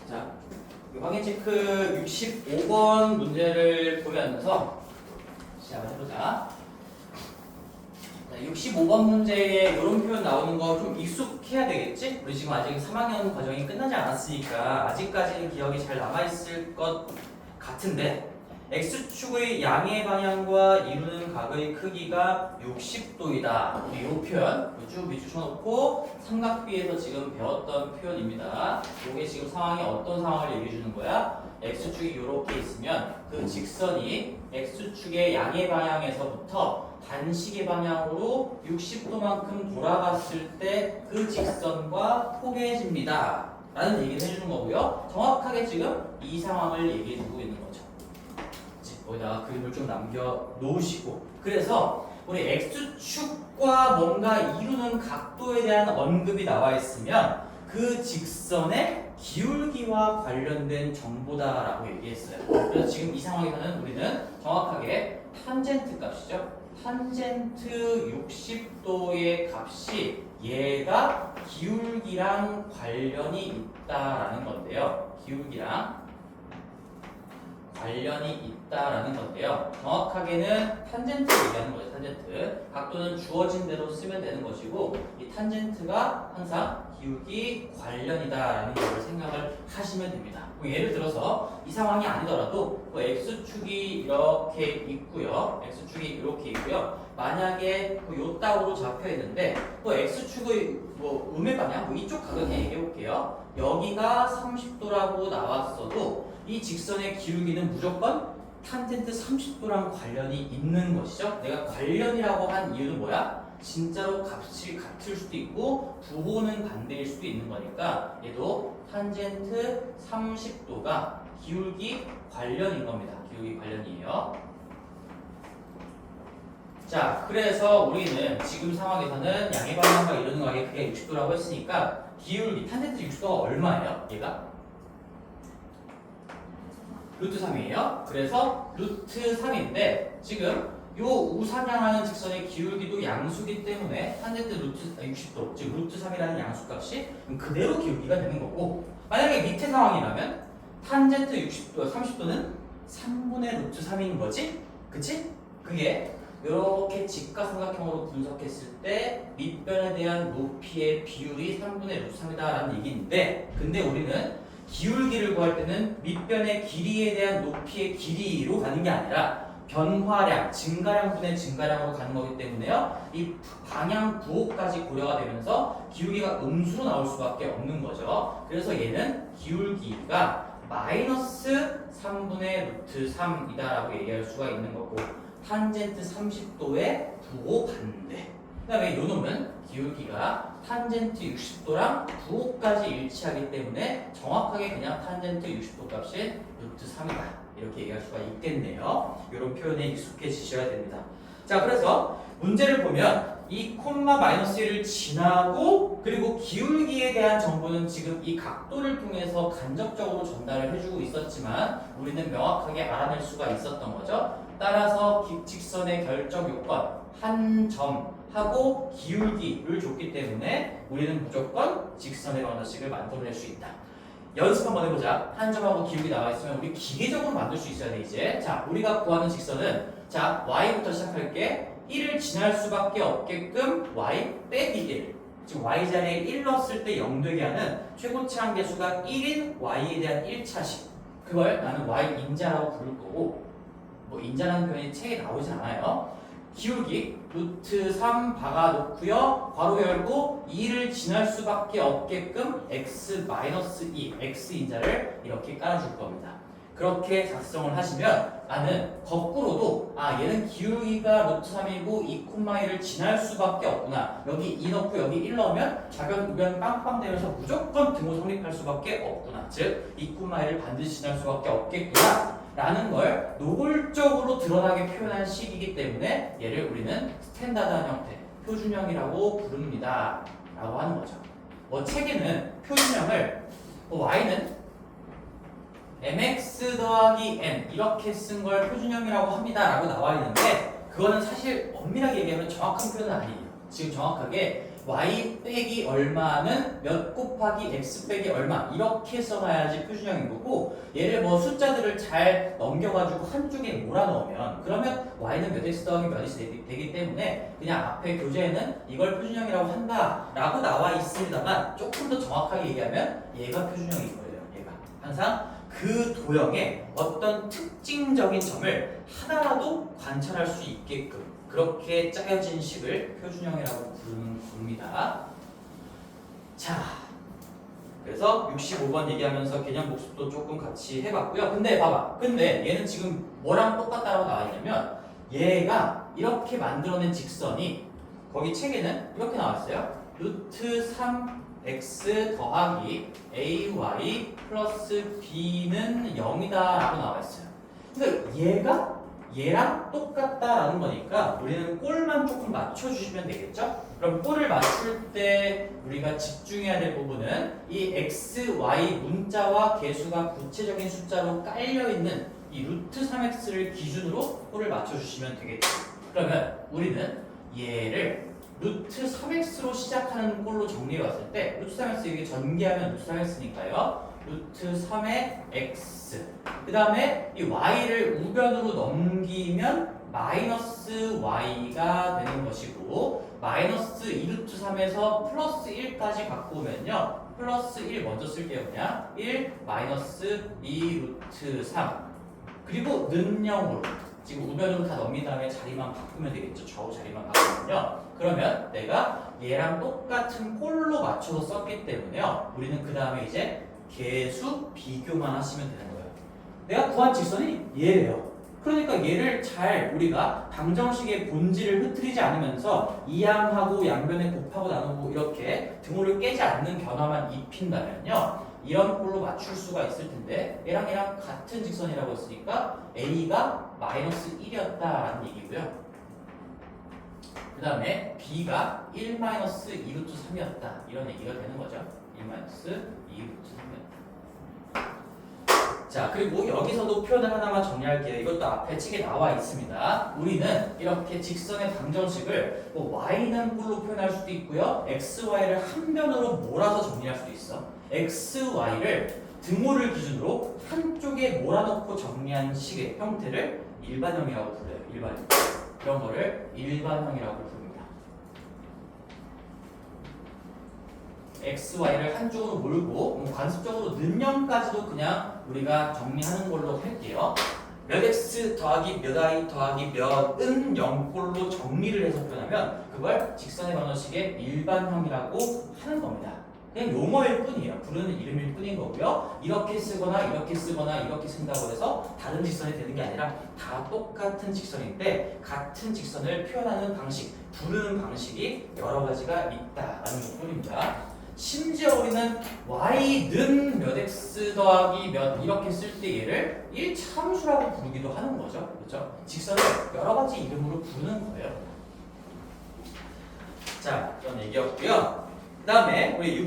자, 확인 체크 65번 문제를 보면서 시작을 해보자. 65번 문제에 이런 표현 나오는 거 좀 익숙해야 되겠지? 우리 지금 아직 3학년 과정이 끝나지 않았으니까 아직까지는 기억이 잘 남아있을 것 같은데, X축의 양의 방향과 이루는 각의 크기가 60도이다. 우리 이 표현 쭉 밑줄 쳐놓고 삼각비에서 지금 배웠던 표현입니다. 이게 지금 상황이 어떤 상황을 얘기해 주는 거야? X축이 이렇게 있으면 그 직선이 X축의 양의 방향에서부터 단식의 방향으로 60도만큼 돌아갔을 때 그 직선과 포개집니다. 라는 얘기를 해주는 거고요. 정확하게 지금 이 상황을 얘기해 주고 있는 거죠. 거기다가 그림을 좀 남겨 놓으시고, 그래서 우리 X축과 뭔가 이루는 각도에 대한 언급이 나와 있으면 그 직선의 기울기와 관련된 정보다라고 얘기했어요. 그래서 지금 이 상황에서는 우리는 정확하게 탄젠트 값이죠. 탄젠트 60도의 값이 얘가 기울기랑 관련이 있다라는 건데요. 기울기랑 관련이 있다라는 건데요. 정확하게는 탄젠트 얘기하는 거죠. 탄젠트. 각도는 주어진 대로 쓰면 되는 것이고, 이 탄젠트가 항상 기울기 관련이다라는 걸 생각을 하시면 됩니다. 예를 들어서 이 상황이 아니더라도 X축이 이렇게 있고요. X축이 이렇게 있고요. 만약에 요 따구로 잡혀 있는데 X축의 음의 방향, 이쪽 각을 그냥 얘기해 볼게요. 여기가 30도라고 나왔어도 이 직선의 기울기는 무조건 탄젠트 30도랑 관련이 있는 것이죠. 내가 관련이라고 한 이유는 뭐야? 진짜로 값이 같을 수도 있고 부호는 반대일 수도 있는 거니까 얘도 탄젠트 30도가 기울기 관련인 겁니다. 기울기 관련이에요. 자, 그래서 우리는 지금 상황에서는 양의 방향과 이루는 각의 크기가 60도라고 했으니까 기울기 탄젠트 60도가 얼마예요? 얘가? 루트 3이에요. 그래서 루트 3인데 지금 요 우상향하는 직선의 기울기도 양수기 때문에 탄젠트 루트 60도, 즉 루트 3이라는 양수값이 그대로 기울기가 되는 거고, 만약에 밑에 상황이라면 탄젠트 60도, 30도는 3분의 루트 3인 거지? 그치? 그게 이렇게 직각삼각형으로 분석했을 때 밑변에 대한 높이의 비율이 3분의 루트 3이다라는 얘기인데, 근데 우리는 기울기를 구할 때는 밑변의 길이에 대한 높이의 길이로 가는 게 아니라 변화량, 증가량 분의 증가량으로 가는 거기 때문에요. 이 방향 부호까지 고려가 되면서 기울기가 음수로 나올 수밖에 없는 거죠. 그래서 얘는 기울기가 마이너스 3분의 루트 3이다라고 얘기할 수가 있는 거고, 탄젠트 30도의 부호 반대. 그 다음에 요 놈은 기울기가 탄젠트 60도랑 부호까지 일치하기 때문에 정확하게 그냥 탄젠트 60도 값인 루트 3이다. 이렇게 얘기할 수가 있겠네요. 이런 표현에 익숙해지셔야 됩니다. 자, 그래서 문제를 보면 이 콤마 마이너스 1을 지나고, 그리고 기울기에 대한 정보는 지금 이 각도를 통해서 간접적으로 전달을 해주고 있었지만 우리는 명확하게 알아낼 수가 있었던 거죠. 따라서 직선의 결정 요건 한 점하고 기울기를 줬기 때문에 우리는 무조건 직선의 방정식을 만들어낼 수 있다. 연습 한번 해보자. 한 점하고 기울기 나와 있으면 우리 기계적으로 만들 수 있어야 돼 이제. 자, 우리가 구하는 직선은, 자, y부터 시작할게. 1을 지날 수밖에 없게끔 y 빼기 1. 지금 y 자리에 1 넣었을 때 0 되게 하는 최고치 한계수가 1인 y에 대한 1차식. 그걸 나는 y 인자라고 부를 거고, 인자라는 표현이 책에 나오진 않아요. 기울기 루트 3 박아놓고요. 괄호 열고 2를 지날 수밖에 없게끔 x-2, x인자를 이렇게 깔아줄 겁니다. 그렇게 작성을 하시면 나는 거꾸로도 얘는 기울기가 루트 3이고 2,1을 지날 수밖에 없구나. 여기 2 넣고 여기 1 넣으면 좌변 우변 빵빵 되면서 무조건 등호 성립할 수밖에 없구나. 즉 2,1을 반드시 지날 수밖에 없겠구나 라는 걸 노골적으로 드러나게 표현한 식이기 때문에 얘를 우리는 스탠다드한 형태, 표준형이라고 부릅니다 라고 하는 거죠. 책에는 표준형을 y는 mx 더하기 n 이렇게 쓴 걸 표준형이라고 합니다 라고 나와 있는데, 그거는 사실 엄밀하게 얘기하면 정확한 표현은 아니에요. 지금 정확하게 y 빼기 얼마는 몇 곱하기 x 빼기 얼마 이렇게 써놔야지 표준형인 거고 얘를 뭐 숫자들을 잘 넘겨가지고 한쪽에 몰아넣으면 그러면 y는 몇 x 더하기 몇 x 되기 때문에 그냥 앞에 교재에는 이걸 표준형이라고 한다라고 나와 있습니다만 조금 더 정확하게 얘기하면 얘가 표준형인 거예요. 얘가 항상 그 도형의 어떤 특징적인 점을 하나라도 관찰할 수 있게끔 그렇게 짜여진 식을 표준형이라고 부르는 겁니다. 자, 그래서 65번 얘기하면서 개념 복습도 조금 같이 해봤고요. 근데 봐봐. 근데 얘는 지금 뭐랑 똑같다고 나와 있냐면 얘가 이렇게 만들어낸 직선이 거기 책에는 이렇게 나왔어요. 루트 3x 더하기 ay 플러스 b는 0이다 라고 나와 있어요. 그러니까 얘가 얘랑 똑같다라는 거니까 우리는 꼴만 조금 맞춰주시면 되겠죠? 그럼 꼴을 맞출 때 우리가 집중해야 될 부분은 이 x, y 문자와 개수가 구체적인 숫자로 깔려있는 이 루트 3x를 기준으로 꼴을 맞춰주시면 되겠죠? 그러면 우리는 얘를 루트 3x로 시작하는 꼴로 정리해봤을 때 루트 3x 이게 전개하면 루트 3x니까요. 루트 3의 x 그 다음에 이 y를 우변으로 넘기면 마이너스 y가 되는 것이고 마이너스 2루트 3에서 플러스 1까지 갖고 오면요 플러스 1 먼저 쓸게요. 그냥 1 마이너스 2루트 3 그리고 는 0으로 지금 우변으로 다 넘긴 다음에 자리만 바꾸면 되겠죠. 좌우 자리만 바꾸면요 그러면 내가 얘랑 똑같은 꼴로 맞춰서 썼기 때문에요 우리는 그 다음에 이제 개수 비교만 하시면 되는 거예요. 내가 구한 직선이 얘래요. 그러니까 얘를 잘 우리가 방정식의 본질을 흐트리지 않으면서 이항하고 양변에 곱하고 나누고 이렇게 등호를 깨지 않는 변화만 입힌다면요 이런 꼴로 맞출 수가 있을 텐데 얘랑 같은 직선이라고 했으니까 a가 마이너스 1이었다라는 얘기고요. 그 다음에 b가 1 마이너스 2루트 3이었다 이런 얘기가 되는 거죠. 1 마이너스 2루트 3이었다. 자, 그리고 여기서도 표현을 하나만 정리할게요. 이것도 앞에 책에 나와 있습니다. 우리는 이렇게 직선의 방정식을 뭐 y는 꼴로 표현할 수도 있고요. x, y를 한 변으로 몰아서 정리할 수도 있어. x, y를 등호를 기준으로 한쪽에 몰아넣고 정리한 식의 형태를 일반형이라고 불러요. 일반형. 이런 거를 일반형이라고 부릅니다. x, y를 한쪽으로 몰고 관습적으로 는 0까지도 그냥 우리가 정리하는 걸로 할게요. 몇 x 더하기 몇 y 더하기 몇은 0꼴로 정리를 해서 표현하면 그걸 직선의 방정식의 일반형이라고 하는 겁니다. 그냥 용어일 뿐이에요. 부르는 이름일 뿐인 거고요. 이렇게 쓰거나 이렇게 쓰거나 이렇게 쓴다고 해서 다른 직선이 되는 게 아니라 다 똑같은 직선인데 같은 직선을 표현하는 방식, 부르는 방식이 여러 가지가 있다라는 것뿐입니다. 심지어 우리는 y는 몇 x 더하기 몇 이렇게 쓸 때 얘를 1차함수라고 부르기도 하는 거죠. 그렇죠? 직선을 여러 가지 이름으로 부르는 거예요. 자, 그런 얘기였고요. 그 다음에 우리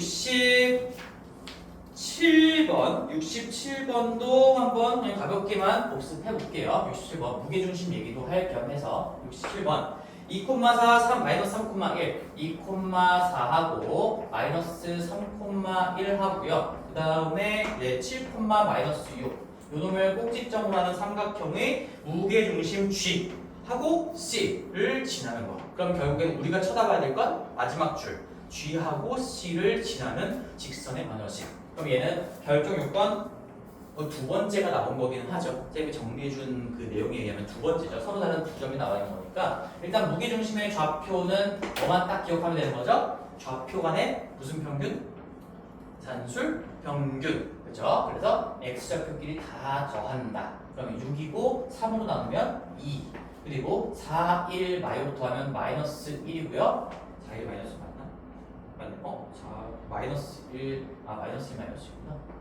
67번도 한번 그냥 가볍게만 복습해 볼게요. 67번 무게중심 얘기도 할 겸해서 67번 2,4, 3, 마이너스 3,1 2,4하고 마이너스 3,1 하고요. 그 다음에 7, 마이너스 6 요 놈을 꼭지점으로 하는 삼각형의 무게중심 G 하고 C를 지나는 거. 그럼 결국엔 우리가 쳐다봐야 될 건 마지막 줄 G하고 C를 지나는 직선의 방정식. 그럼 얘는 결정 요건 두 번째가 나온 거기는 하죠. 쌤이 정리해준 그 내용에 의하면 두 번째죠. 서로 다른 두 점이 나와 있는 거니까 일단 무게중심의 좌표는 뭐만 딱 기억하면 되는 거죠? 좌표 간의 무슨 평균? 산술 평균. 그렇죠? 그래서 x좌표끼리 다 더한다. 그러면 6이고 3으로 나누면 2. 그리고 4, 1 마이부터 하면 마이너스 1이고요. 4, 1 마이너스 맞나? 맞네. 4 마이너스 1 마이너스 1 마이너스 1이구나.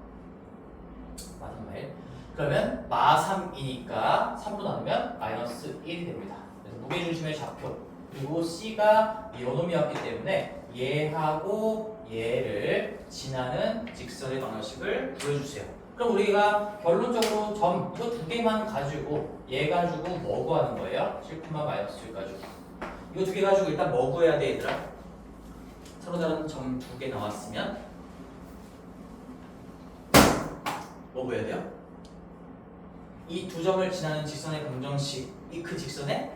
마삼마일. 그러면 마3이니까 3으로 나누면 마이너스 1이 됩니다. 그래서 무게중심의 좌표 그리고 C가 요놈이었기 때문에 얘하고 얘를 지나는 직선의 방정식을 보여주세요. 그럼 우리가 결론적으로 점 이거 두 개만 가지고 얘 가지고 뭐 구하는 거예요? 7, 마이너스 1 가지고 이거 두 개 가지고 일단 뭐 구해야 돼 얘들아? 서로 다른 점 2개 나왔으면 뭐 보여야 돼요? 이 두 점을 지나는 직선의 방정식, 이 그 직선의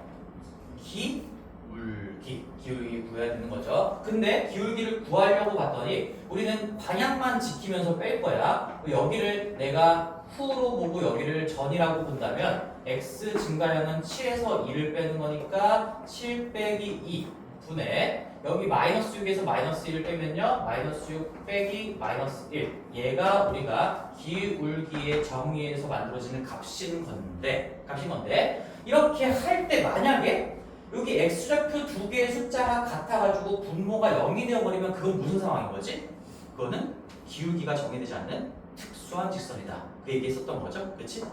기울기 구해야 되는 거죠. 근데 기울기를 구하려고 봤더니 우리는 방향만 지키면서 뺄 거야. 여기를 내가 후로 보고 여기를 전이라고 본다면 x 증가량은 7에서 2를 빼는 거니까 7 빼기 2 분의 여기 마이너스 6에서 마이너스 1을 빼면요 마이너스 6 빼기 마이너스 1 얘가 우리가 기울기의 정의에서 만들어지는 값인 건데 이렇게 할 때 만약에 여기 x좌표 두 개의 숫자가 같아가지고 분모가 0이 되어버리면 그건 무슨 상황인 거지? 그거는 기울기가 정의되지 않는 특수한 직선이다. 그 얘기 했었던 거죠. 그치?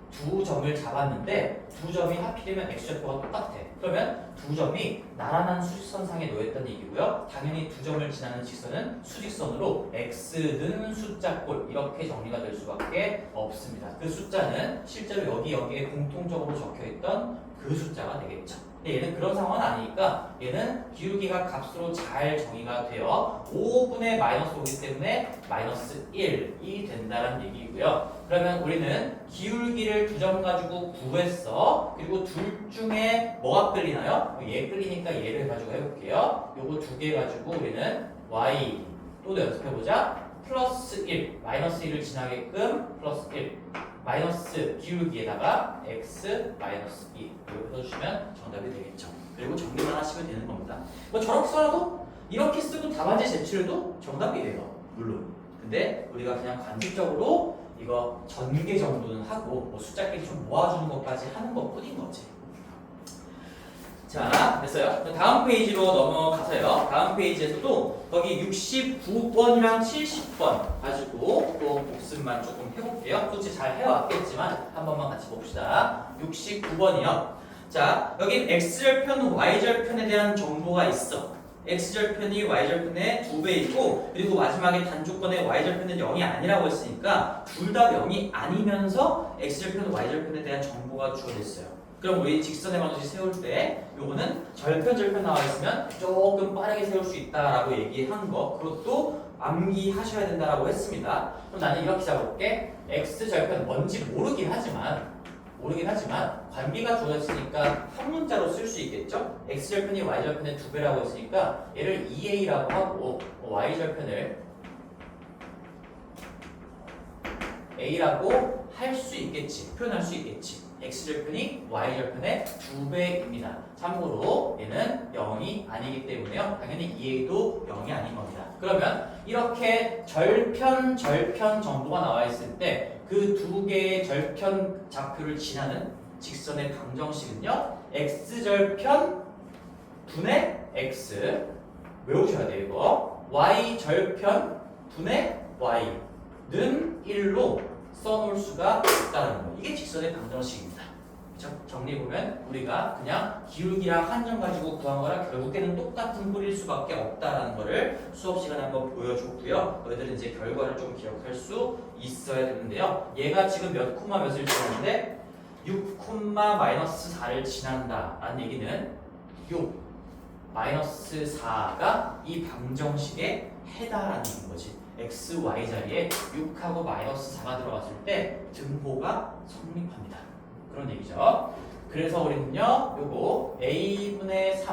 두 점을 잡았는데 두 점이 하필이면 x좌표가 똑같아. 그러면 두 점이 나란한 수직선상에 놓였다는 얘기고요. 당연히 두 점을 지나는 직선은 수직선으로 x는 숫자꼴 이렇게 정리가 될 수밖에 없습니다. 그 숫자는 실제로 여기에 공통적으로 적혀있던 그 숫자가 되겠죠. 근데 얘는 그런 상황은 아니니까 얘는 기울기가 값으로 잘 정의가 되어 5분의 마이너스 5이기 때문에 마이너스 1이 된다는 얘기고요. 그러면 우리는 기울기를 두 점 가지고 구했어. 그리고 둘 중에 뭐가 끌리나요? 얘 끌리니까 얘를 가지고 해볼게요. 요거 두 개 가지고 우리는 y 또 연습해보자. 플러스 1, 마이너스 1을 지나게끔 플러스 1 마이너스 기울기에다가 x 마이너스 2 이렇게 써주시면 정답이 되겠죠. 그리고 정리만 하시면 되는 겁니다. 뭐 저렇게 써도 이렇게 쓰고 답안지 제출해도 정답이에요. 물론. 근데 우리가 그냥 관습적으로 이거 전개 정도는 하고 뭐 숫자끼리 좀 모아주는 것까지 하는 것 뿐인 거지. 자, 됐어요. 다음 페이지로 넘어가서요. 다음 페이지에서도 거기 69번이랑 70번 가지고 또 복습만 조금 해볼게요. 솔직히 잘 해왔겠지만 한 번만 같이 봅시다. 69번이요. 자, 여긴 x절편, y절편에 대한 정보가 있어. x절편이 y절편의 2배이고 그리고 마지막에 단조건에 y절편은 0이 아니라고 했으니까 둘 다 0이 아니면서 x절편, y절편에 대한 정보가 주어졌어요. 그럼 우리 직선의 방정식 세울 때 요거는 절편 나와 있으면 조금 빠르게 세울 수 있다라고 얘기한 거 그것도 암기하셔야 된다라고 했습니다. 그럼 나는 이렇게 잡아볼게. x절편 뭔지 모르긴 하지만 관계가 주어졌으니까 한 문자로 쓸 수 있겠죠? x절편이 y절편의 2배라고 했으니까 얘를 2a라고 하고 y절편을 a라고 할 수 있겠지. 표현할 수 있겠지. x절편이 y절편의 2배입니다. 참고로 얘는 0이 아니기 때문에요. 당연히 2a도 0이 아닌 겁니다. 그러면 이렇게 절편 정보가 나와 있을 때 그 두 개의 절편 좌표를 지나는 직선의 방정식은요. x절편 분의 x 외우셔야 돼요. 이거 y절편 분의 y는 1로 써놓을 수가 있다는 거. 이게 직선의 방정식입니다. 정리해보면 우리가 그냥 기울기랑 한 점 가지고 구한 거랑 결국에는 똑같은 꼴일 수밖에 없다는 거를 수업 시간에 한번 보여줬고요. 너희들은 이제 결과를 좀 기억할 수 있어야 되는데요. 얘가 지금 몇 콤마 몇을 지났는데 6 콤마 마이너스 4를 지난다 라는 얘기는 요 마이너스 4가 이 방정식에 해당하는 거지. x, y 자리에 6하고 마이너스 4가 들어갔을 때 등호가 성립합니다. 그런 얘기죠. 그래서 우리는요, 요거 a분의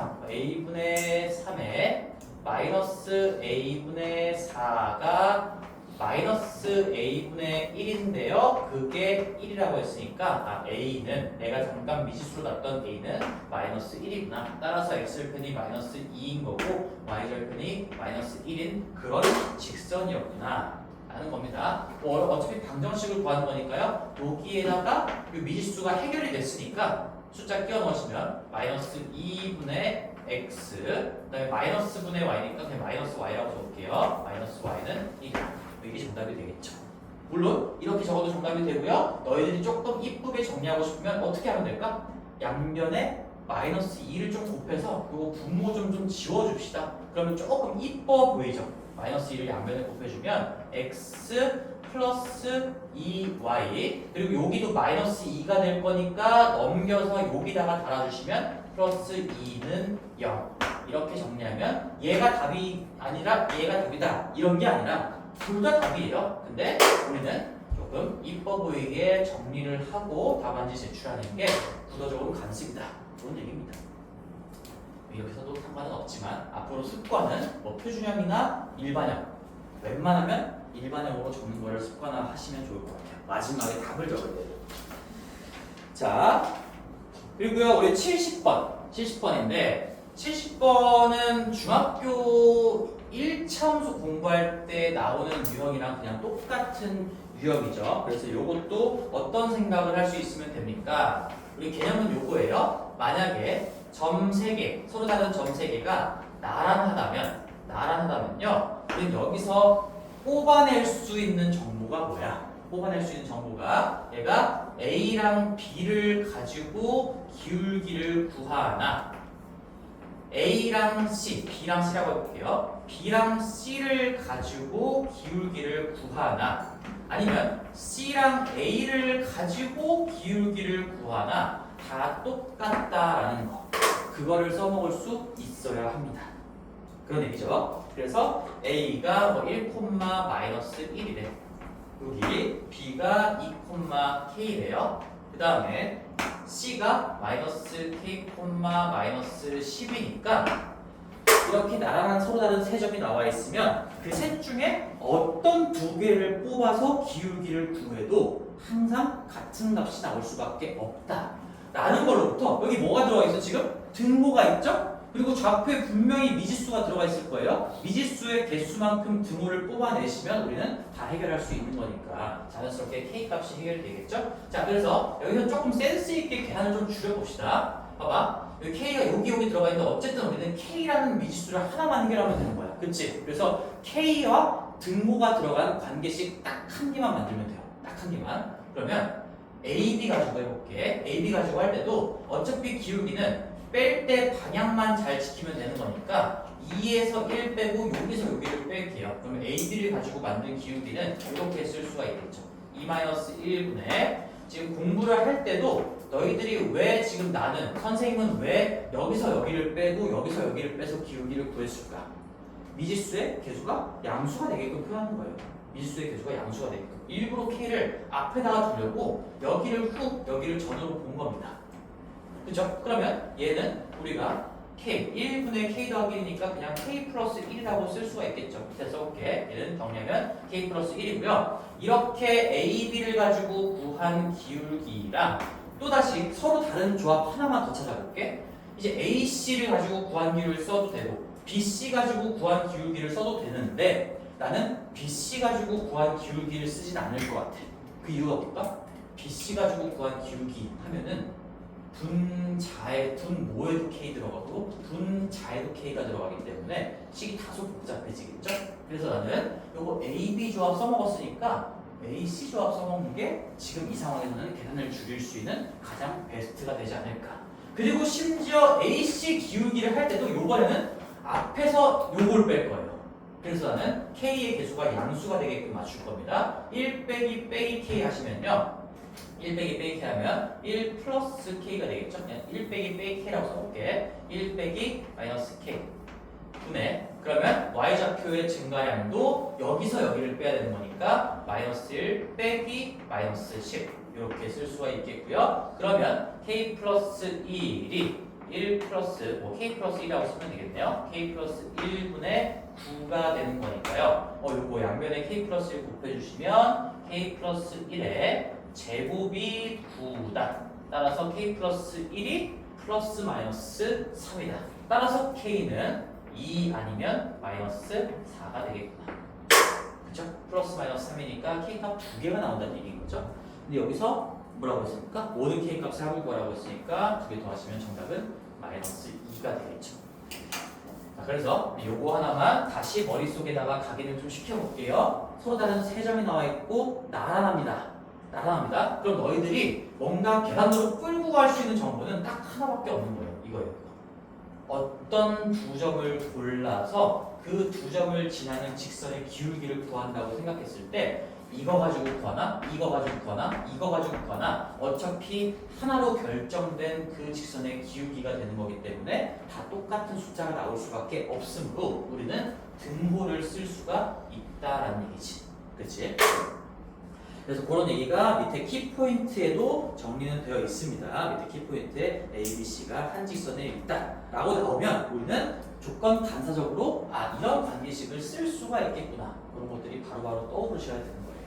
3에 마이너스 a분의 4가 마이너스 a분의 1인데요. 그게 1이라고 했으니까 a는 내가 잠깐 미지수로 놨던 a는 마이너스 1이구나. 따라서 x절편이 마이너스 2인 거고 y절편이 마이너스 1인 그런 직선이었구나 라는 겁니다. 어차피 방정식을 구하는 거니까요. 여기에다가 이 미지수가 해결이 됐으니까 숫자 끼워 넣으시면 마이너스 2분의 x 그 다음에 마이너스 분의 y니까 그냥 마이너스 y라고 적을게요. 마이너스 y는 1이다. 이게 정답이 되겠죠. 물론 이렇게 적어도 정답이 되고요. 너희들이 조금 이쁘게 정리하고 싶으면 어떻게 하면 될까? 양변에 마이너스 2를 좀 곱해서 그거 분모 좀 지워줍시다. 그러면 조금 이뻐 보이죠? 마이너스 2를 양변에 곱해주면 x 플러스 2y 그리고 여기도 마이너스 2가 될 거니까 넘겨서 여기다가 달아주시면 플러스 2는 0 이렇게 정리하면 얘가 답이 아니라 얘가 답이다 이런 게 아니라 둘 다 답이에요. 근데 우리는 조금 이뻐 보이게 정리를 하고 답안지 제출하는 게 구도적으로 간습이다 그런 얘기입니다. 이렇게 해서도 상관은 없지만 앞으로 습관은 뭐 표준형이나 일반형 웬만하면 일반형으로 적는 거를 습관화하시면 좋을 것 같아요. 마지막에 답을 적을 때요. 자, 그리고요 우리 70번인데 70번은 중학교 1차원수 공부할 때 나오는 유형이랑 그냥 똑같은 유형이죠. 그래서 이것도 어떤 생각을 할 수 있으면 됩니까? 우리 개념은 요거예요. 만약에 점 3개, 서로 다른 점 3개가 나란하다면요. 우린 여기서 뽑아낼 수 있는 정보가 뭐야? 뽑아낼 수 있는 정보가 얘가 A랑 B를 가지고 기울기를 구하나 A랑 C, B랑 C라고 해볼게요. B랑 C를 가지고 기울기를 구하나 아니면 C랑 A를 가지고 기울기를 구하나 다 똑같다라는 거. 그거를 써먹을 수 있어야 합니다. 그런 얘기죠. 그래서 A가 뭐 1,-1이래. 여기 B가 2,K래요. 그 다음에 C가 -K,-10이니까 이렇게 나란한 서로 다른 세 점이 나와 있으면 그 셋 중에 어떤 두 개를 뽑아서 기울기를 구해도 항상 같은 값이 나올 수밖에 없다 라는 걸로부터 여기 뭐가 들어가 있어 지금? 등호가 있죠? 그리고 좌표에 분명히 미지수가 들어가 있을 거예요. 미지수의 개수만큼 등호를 뽑아내시면 우리는 다 해결할 수 있는 거니까 자연스럽게 K값이 해결되겠죠? 자, 그래서 여기서 조금 센스 있게 계산을 좀 줄여봅시다. 봐봐. 여기 K가 여기 들어가 있는데 어쨌든 우리는 K라는 미지수를 하나만 해결하면 되는 거야. 그치? 그래서 K와 등호가 들어간 관계식 딱 한 개만 만들면 돼요. 딱 한 개만. 그러면 AB 가지고 해볼게. AB 가지고 할 때도 어차피 기울기는 뺄 때 방향만 잘 지키면 되는 거니까 2에서 1 빼고 여기서 여기를 뺄게요. 그러면 AB를 가지고 만든 기울기는 이렇게 쓸 수가 있겠죠. 2-1분의 지금 공부를 할 때도 너희들이 왜 지금 나는 선생님은 왜 여기서 여기를 빼고 여기서 여기를 빼서 기울기를 구했을까? 미지수의 개수가 양수가 되게끔 표현하는 거예요. 미지수의 개수가 양수가 되게끔 일부러 K를 앞에다가 두려고 여기를 후 여기를 전으로 본 겁니다. 그죠? 그러면 얘는 우리가 K, 1분의 K 더하기 1이니까 그냥 K 플러스 1이라고 쓸 수가 있겠죠. 밑에 써볼게. 얘는 정리하면 K 플러스 1이고요. 이렇게 A, B를 가지고 구한 기울기랑 또다시 서로 다른 조합 하나만 더 찾아볼게. 이제 A, C를 가지고 구한 기울기를 써도 되고 B, C 가지고 구한 기울기를 써도 되는데 나는 B, C 가지고 구한 기울기를 쓰진 않을 것 같아. 그 이유가 뭘까? B, C 가지고 구한 기울기 하면은 분모에도 K 들어가고 분자에도 K가 들어가기 때문에 식이 다소 복잡해지겠죠? 그래서 나는 요거 AB 조합 써먹었으니까 AC 조합 써먹는 게 지금 이 상황에서는 계산을 줄일 수 있는 가장 베스트가 되지 않을까. 그리고 심지어 AC 기울기를 할 때도 요번에는 앞에서 요걸 뺄 거예요. 그래서 나는 K의 개수가 양수가 되게끔 맞출 겁니다. 1 빼기 K 하시면요 1 빼기 K 하면 1 플러스 K가 되겠죠? 1 빼기 K라고 써볼게. 1 빼기 마이너스 K 분의 그러면 Y좌표의 증가량도 여기서 여기를 빼야 되는 거니까 마이너스 1 빼기 마이너스 10 이렇게 쓸 수가 있겠고요. 그러면 K 플러스 1이 1 플러스 K 플러스 1이라고 쓰면 되겠네요. K 플러스 1분의 9가 되는 거니까요. 요거 양변에 K 플러스 1 곱해주시면 K 플러스 1에 제곱이 9다. 따라서 K 플러스 1이 플러스 마이너스 3이다. 따라서 K는 2 아니면 마이너스 4가 되겠구나. 그쵸? 플러스 마이너스 3이니까 K값 2개가 나온다는 얘기인 거죠. 근데 여기서 뭐라고 했습니까? 모든 K값을 합을 구하라고 했으니까 2개 더하시면 정답은 마이너스 2가 되겠죠. 자, 그래서 요거 하나만 다시 머릿속에다가 각인을 좀 시켜볼게요. 서로 다른 세 점이 나와 있고 나란합니다. 그럼 너희들이 뭔가 계산으로 끌고 갈 수 있는 정보는 딱 하나밖에 없는 거예요. 이거예요. 어떤 두 점을 골라서 그 두 점을 지나는 직선의 기울기를 구한다고 생각했을 때 이거 가지고 구하나 이거 가지고 구하나 이거 가지고 구하나 어차피 하나로 결정된 그 직선의 기울기가 되는 거기 때문에 다 똑같은 숫자가 나올 수밖에 없으므로 우리는 등호를 쓸 수가 있다라는 얘기지. 그렇지? 그래서 그런 얘기가 밑에 키포인트에도 정리는 되어 있습니다. 밑에 키포인트에 A, B, C가 한 직선에 있다라고 나오면 우리는 조건 반사적으로 이런 관계식을 쓸 수가 있겠구나. 그런 것들이 바로바로 떠오르셔야 되는 거예요.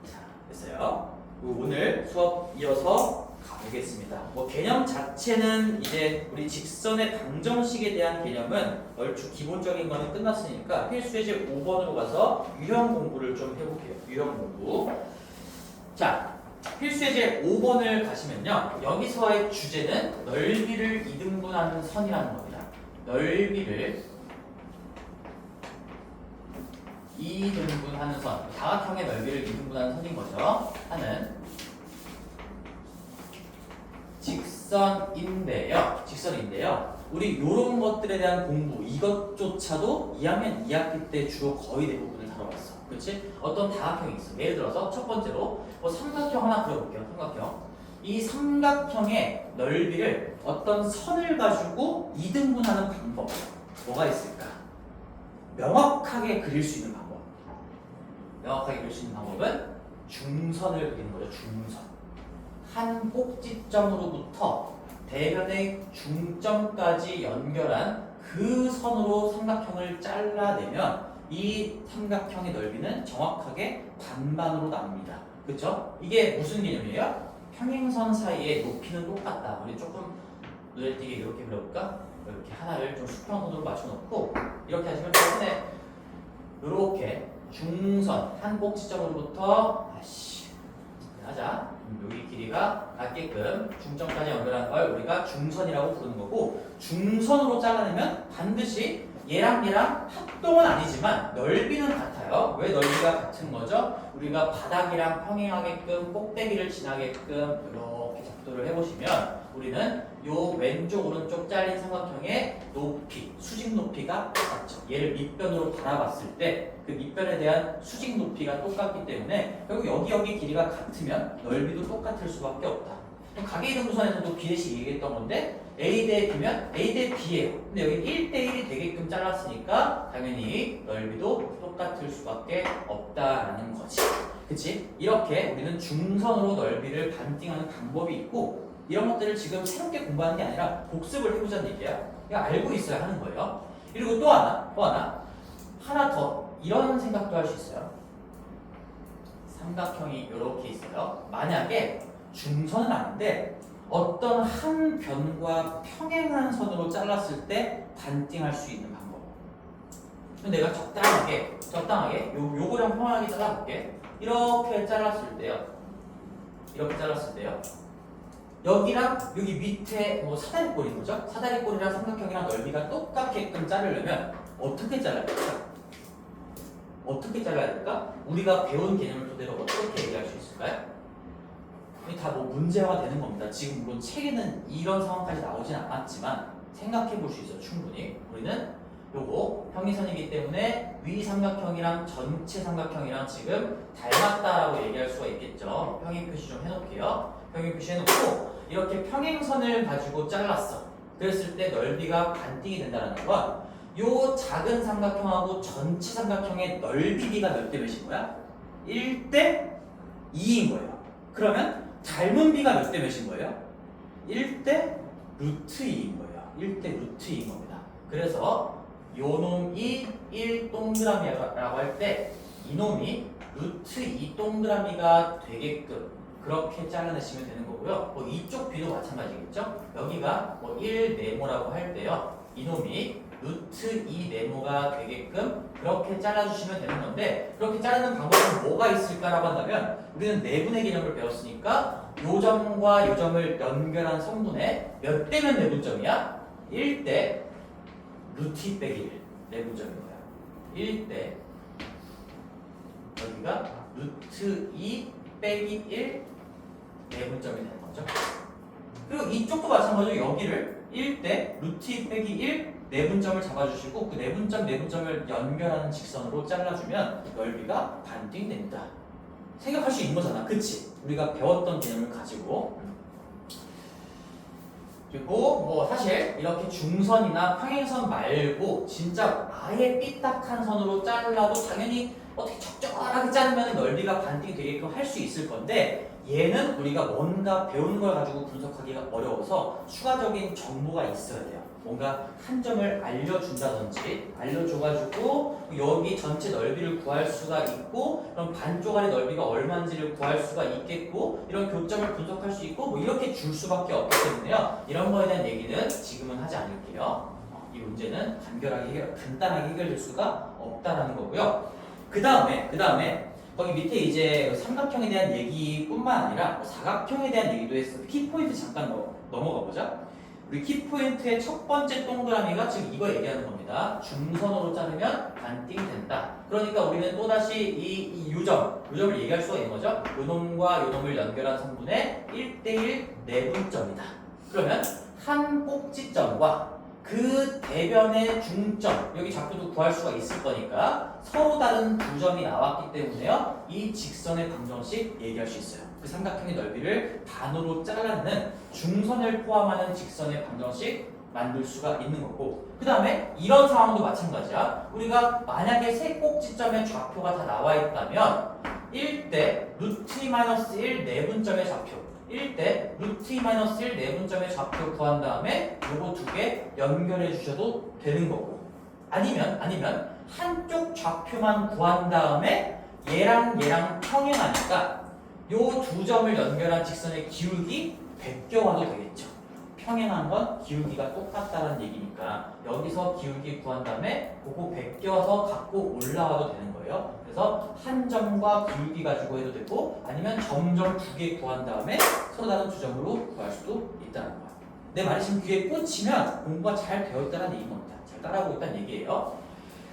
자, 됐어요. 오늘 수업 이어서 가보겠습니다. 뭐 개념 자체는 이제 우리 직선의 방정식에 대한 개념은 얼추 기본적인 거는 끝났으니까 필수예제 5번으로 가서 유형 공부를 좀 해볼게요. 유형 공부. 자, 필수예제 5번을 가시면요. 여기서의 주제는 넓이를 이등분하는 선이라는 겁니다. 넓이를 이등분하는 선. 다각형의 넓이를 이등분하는 선인 거죠. 하는 직선인데요. 우리 요런 것들에 대한 공부, 이것조차도 2학년 2학기 때 주로 거의 대부분을 다뤄봤어. 그렇지? 어떤 다각형이 있어. 예를 들어서 첫 번째로 삼각형 하나 그려볼게요. 삼각형. 이 삼각형의 넓이를 어떤 선을 가지고 이등분하는 방법. 뭐가 있을까? 명확하게 그릴 수 있는 방법. 명확하게 그릴 수 있는 방법은 중선을 그리는 거죠. 중선. 한 꼭지점으로부터 대변의 중점까지 연결한 그 선으로 삼각형을 잘라내면 이 삼각형의 넓이는 정확하게 반반으로 나옵니다. 그렇죠? 이게 무슨 개념이에요? 평행선 사이의 높이는 똑같다. 우리 조금 눈에 띄게 이렇게 그려볼까? 이렇게 하나를 좀 수평선으로 맞춰놓고 이렇게 하시면 최근에 이렇게 중선 한 꼭지점으로부터 하자. 여기 길이가 같게끔 중점까지 연결한 걸 우리가 중선이라고 부르는 거고, 중선으로 잘라내면 반드시 얘랑 합동은 아니지만 넓이는 같아요. 왜 넓이가 같은 거죠? 우리가 바닥이랑 평행하게끔 꼭대기를 지나게끔 이렇게 작도를 해보시면 우리는 요 왼쪽 오른쪽 잘린 삼각형의 높이, 수직 높이가 똑같죠. 얘를 밑변으로 바라봤을 때 그 밑변에 대한 수직 높이가 똑같기 때문에 결국 여기 길이가 같으면 넓이도 똑같을 수밖에 없다. 가계이등분선에서도 비례식 얘기했던 건데 A 대 B면 A 대 B예요. 근데 여기 1대 1이 되게끔 잘랐으니까 당연히 넓이도 똑같을 수밖에 없다라는 거지. 그치? 이렇게 우리는 중선으로 넓이를 반띵하는 방법이 있고, 이런 것들을 지금 새롭게 공부하는 게 아니라 복습을 해보자는 얘기야. 그냥 알고 있어야 하는 거예요. 그리고 또 하나 더 이런 생각도 할 수 있어요. 삼각형이 이렇게 있어요. 만약에 중선은 아닌데 어떤 한 변과 평행한 선으로 잘랐을 때 반띵할 수 있는 방법. 내가 적당하게 요거랑 평행하게 잘라볼게. 이렇게 잘랐을 때요. 여기랑 여기 밑에 뭐 사다리꼴인 거죠? 사다리꼴이랑 삼각형이랑 넓이가 똑같게끔 자르려면 어떻게 잘라야 될까? 우리가 배운 개념을 토대로 어떻게 얘기할 수 있을까요? 다 뭐 문제화가 되는 겁니다. 지금 물론 책에는 이런 상황까지 나오진 않았지만 생각해 볼 수 있어요. 충분히. 우리는 요거 평행선이기 때문에 위 삼각형이랑 전체 삼각형이랑 지금 닮았다라고 얘기할 수가 있겠죠. 평행 표시 좀 해놓을게요. 평행 표시 해놓고 이렇게 평행선을 가지고 잘랐어. 그랬을 때 넓이가 반띵이 된다는 건 요 작은 삼각형하고 전체 삼각형의 넓이 비가 몇 대 몇인 거야? 1대 2인 거예요. 그러면 닮은 비가 몇 대 몇인 거예요? 1대 루트 2인 거예요. 1대 루트 2인 겁니다. 그래서 요 놈이 1 동그라미라고 할 때 이놈이 루트 2 동그라미가 되게끔 그렇게 잘라내시면 되는 거고요. 뭐 이쪽 비도 마찬가지겠죠? 여기가 뭐 1 네모라고 할 때요. 이놈이 루트 2 네모가 되게끔 그렇게 잘라주시면 되는 건데, 그렇게 자르는 방법은 뭐가 있을까라고 한다면 우리는 내분의 개념을 배웠으니까 요 점과 요 점을 연결한 성분의 몇 대면 내분점이야? 1대 루트 2 빼기 1 내분점인 거야. 1대 여기가 루트 2 빼기 1 내분점이 되는 거죠. 그리고 이쪽도 마찬가지로 여기를 1대 루트 2 빼기 1 내분점을 잡아주시고 그 내분점을 연결하는 직선으로 잘라주면 넓이가 반띵됩니다. 생각할 수 있는 거잖아. 그치? 우리가 배웠던 개념을 가지고. 그리고 뭐 사실 이렇게 중선이나 평행선 말고 진짜 아예 삐딱한 선으로 잘라도 당연히 어떻게 적절하게 자르면 넓이가 반띵이 되게끔 할 수 있을 건데 얘는 우리가 뭔가 배운 걸 가지고 분석하기가 어려워서 추가적인 정보가 있어야 돼요. 뭔가 한 점을 알려준다든지 알려줘가지고 여기 전체 넓이를 구할 수가 있고 그럼 반쪽알의 넓이가 얼마인지를 구할 수가 있겠고 이런 교점을 분석할 수 있고 뭐 이렇게 줄 수밖에 없기 때문에요. 이런 거에 대한 얘기는 지금은 하지 않을게요. 이 문제는 간단하게 해결될 수가 없다라는 거고요. 그 다음에 거기 밑에 이제 삼각형에 대한 얘기뿐만 아니라 사각형에 대한 얘기도 했어. 키포인트 잠깐 넘어가 보자. 우리 키포인트의 첫 번째 동그라미가 지금 이거 얘기하는 겁니다. 중선으로 자르면 반띵된다. 그러니까 우리는 또다시 이 요점을 얘기할 수가 있는 거죠. 요놈과 요놈을 연결한 성분의 1대1 내분점이다. 그러면 한 꼭지점과 그 대변의 중점, 여기 좌표도 구할 수가 있을 거니까 서로 다른 두 점이 나왔기 때문에요. 이 직선의 방정식 얘기할 수 있어요. 그 삼각형의 넓이를 반으로 잘라내는 중선을 포함하는 직선의 방정식 만들 수가 있는 거고 그 다음에 이런 상황도 마찬가지야. 우리가 만약에 세 꼭지점의 좌표가 다 나와 있다면 1대 루트 2-1 내분점의 좌표 1대 루트 2-1 내분점의 좌표 구한 다음에 요거 두 개 연결해 주셔도 되는 거고 아니면 한쪽 좌표만 구한 다음에 얘랑 평행하니까 요 두 점을 연결한 직선의 기울기 베껴와도 되겠죠. 평행한 건 기울기가 똑같다는 얘기니까 여기서 기울기 구한 다음에 그거 베껴서 갖고 올라와도 되는 거예요. 그래서 한 점과 기울기 가지고 해도 되고 아니면 점점 두 개 구한 다음에 서로 다른 두 점으로 구할 수도 있다는 거야. 내 말이 지금 귀에 꽂히면 공부가 잘 되어 있다는 얘기인 겁니다. 잘 따라하고 있다는 얘기예요.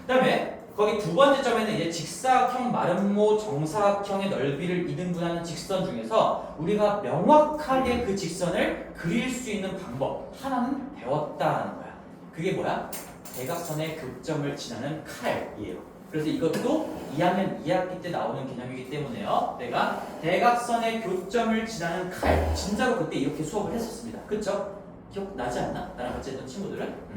그 다음에 거기 두 번째 점에는 이제 직사각형, 마름모, 정사각형의 넓이를 이등분하는 직선 중에서 우리가 명확하게 그 직선을 그릴 수 있는 방법 하나는 배웠다는 거야. 그게 뭐야? 대각선의 교점을 지나는 칼이에요. 그래서 이것도 2학년 2학기 때 나오는 개념이기 때문에요. 내가 대각선의 교점을 지나는 칼, 진짜로 그때 이렇게 수업을 했었습니다. 그쵸? 기억나지 않나? 나랑 같이 했던 친구들은?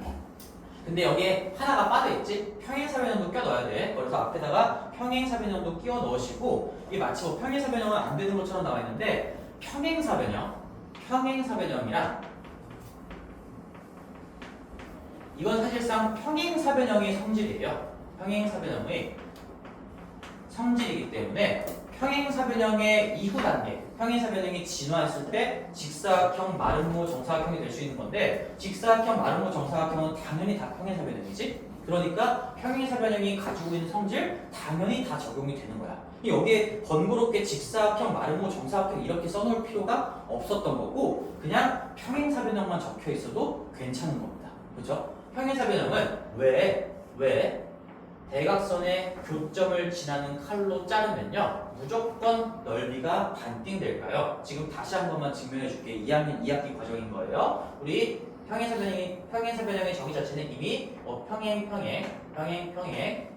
근데 여기에 하나가 빠져있지? 평행사변형도 껴 넣어야 돼. 그래서 앞에다가 평행사변형도 끼워 넣으시고 이게 마치 뭐 평행사변형은 안 되는 것처럼 나와 있는데 평행사변형이랑 이건 사실상 평행사변형의 성질이에요. 평행사변형의 성질이기 때문에 평행사변형의 이후 단계 평행사변형이 진화했을 때 직사각형, 마름모, 정사각형이 될 수 있는 건데 직사각형, 마름모, 정사각형은 당연히 다 평행사변형이지. 그러니까 평행사변형이 가지고 있는 성질 당연히 다 적용이 되는 거야. 여기에 번거롭게 직사각형, 마름모, 정사각형 이렇게 써놓을 필요가 없었던 거고 그냥 평행사변형만 적혀 있어도 괜찮은 겁니다. 그렇죠? 평행사변형은 왜 대각선의 교점을 지나는 칼로 자르면요 무조건 넓이가 반띵될까요? 지금 다시 한 번만 증명해 줄게. 2학년 2학기 과정인 거예요. 우리 평행사변형의 정의 자체는 이미 평행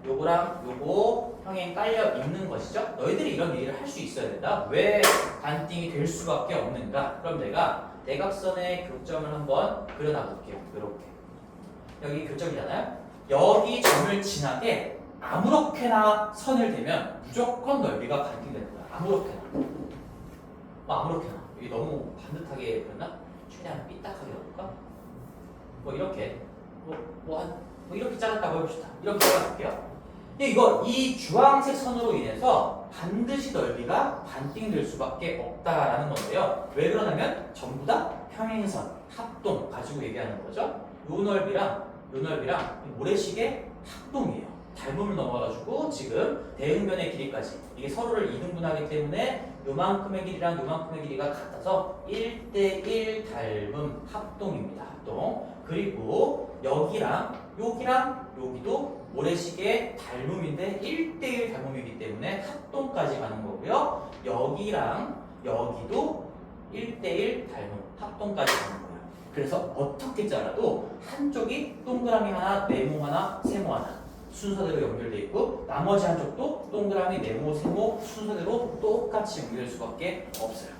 요거랑 요거 평행 깔려 있는 것이죠. 너희들이 이런 얘기를 할 수 있어야 된다. 왜 반띵이 될 수밖에 없는가? 그럼 내가 대각선의 교점을 한번 그려놔 볼게요. 이렇게 여기 교점이잖아요. 여기 점을 지나게 아무렇게나 선을 대면 무조건 넓이가 반띵되는 거야. 아무렇게나. 이게 너무 반듯하게 그렸나? 최대한 삐딱하게 넣을까? 뭐 이렇게 뭐 이렇게 잘랐다고 해봅시다. 이렇게 잘라볼게요. 이 주황색 선으로 인해서 반드시 넓이가 반띵될 수밖에 없다라는 건데요. 왜 그러냐면 전부 다 평행선, 합동 가지고 얘기하는 거죠. 요 넓이랑 모래시계 합동이에요. 닮음을 넘어가가지고 지금 대응변의 길이까지 이게 서로를 이등분하기 때문에 요만큼의 길이랑 요만큼의 길이가 같아서 1대1 닮음 합동입니다. 합동. 그리고 여기랑 여기도 모래시계 닮음인데 1대1 닮음이기 때문에 합동까지 가는 거고요. 여기랑 여기도 1대1 닮음 합동까지 가는 거예요. 그래서 어떻게 짜라도 한쪽이 동그라미 하나, 네모 하나, 세모 하나 순서대로 연결돼 있고 나머지 한쪽도 동그라미, 네모, 세모 순서대로 똑같이 연결될 수밖에 없어요.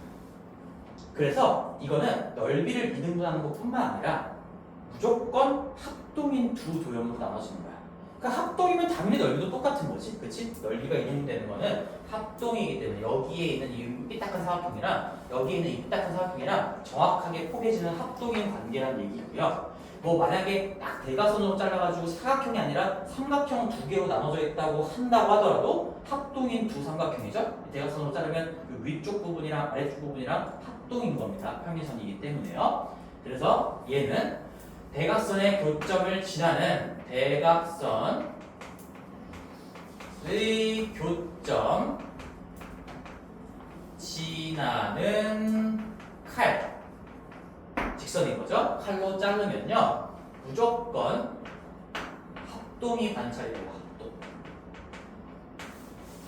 그래서 이거는 넓이를 이등분하는 것뿐만 아니라 무조건 합동인 두 도형으로 나눠지는 거야. 그러니까 합동이면 당연히 넓이도 똑같은 거지, 그렇지? 넓이가 이등분되는 거는 합동이기 때문에 여기에 있는 이 삐딱한 사각형이랑 여기에 있는 이 삐딱한 사각형이랑 정확하게 포개지는 합동인 관계라는 얘기고요. 뭐 만약에 딱 대각선으로 잘라가지고 사각형이 아니라 삼각형 두 개로 나눠져 있다고 한다고 하더라도 합동인 두 삼각형이죠. 대각선으로 자르면 그 위쪽 부분이랑 아래쪽 부분이랑 합동인 겁니다. 평행선이기 때문에요. 그래서 얘는 대각선의 교점을 지나는 대각선의 교점 지나는 칼 직선인 거죠. 칼로 자르면요 무조건 합동이 관찰이 돼요. 합동.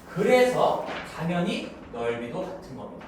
그래서 당연히 넓이도 같은 겁니다.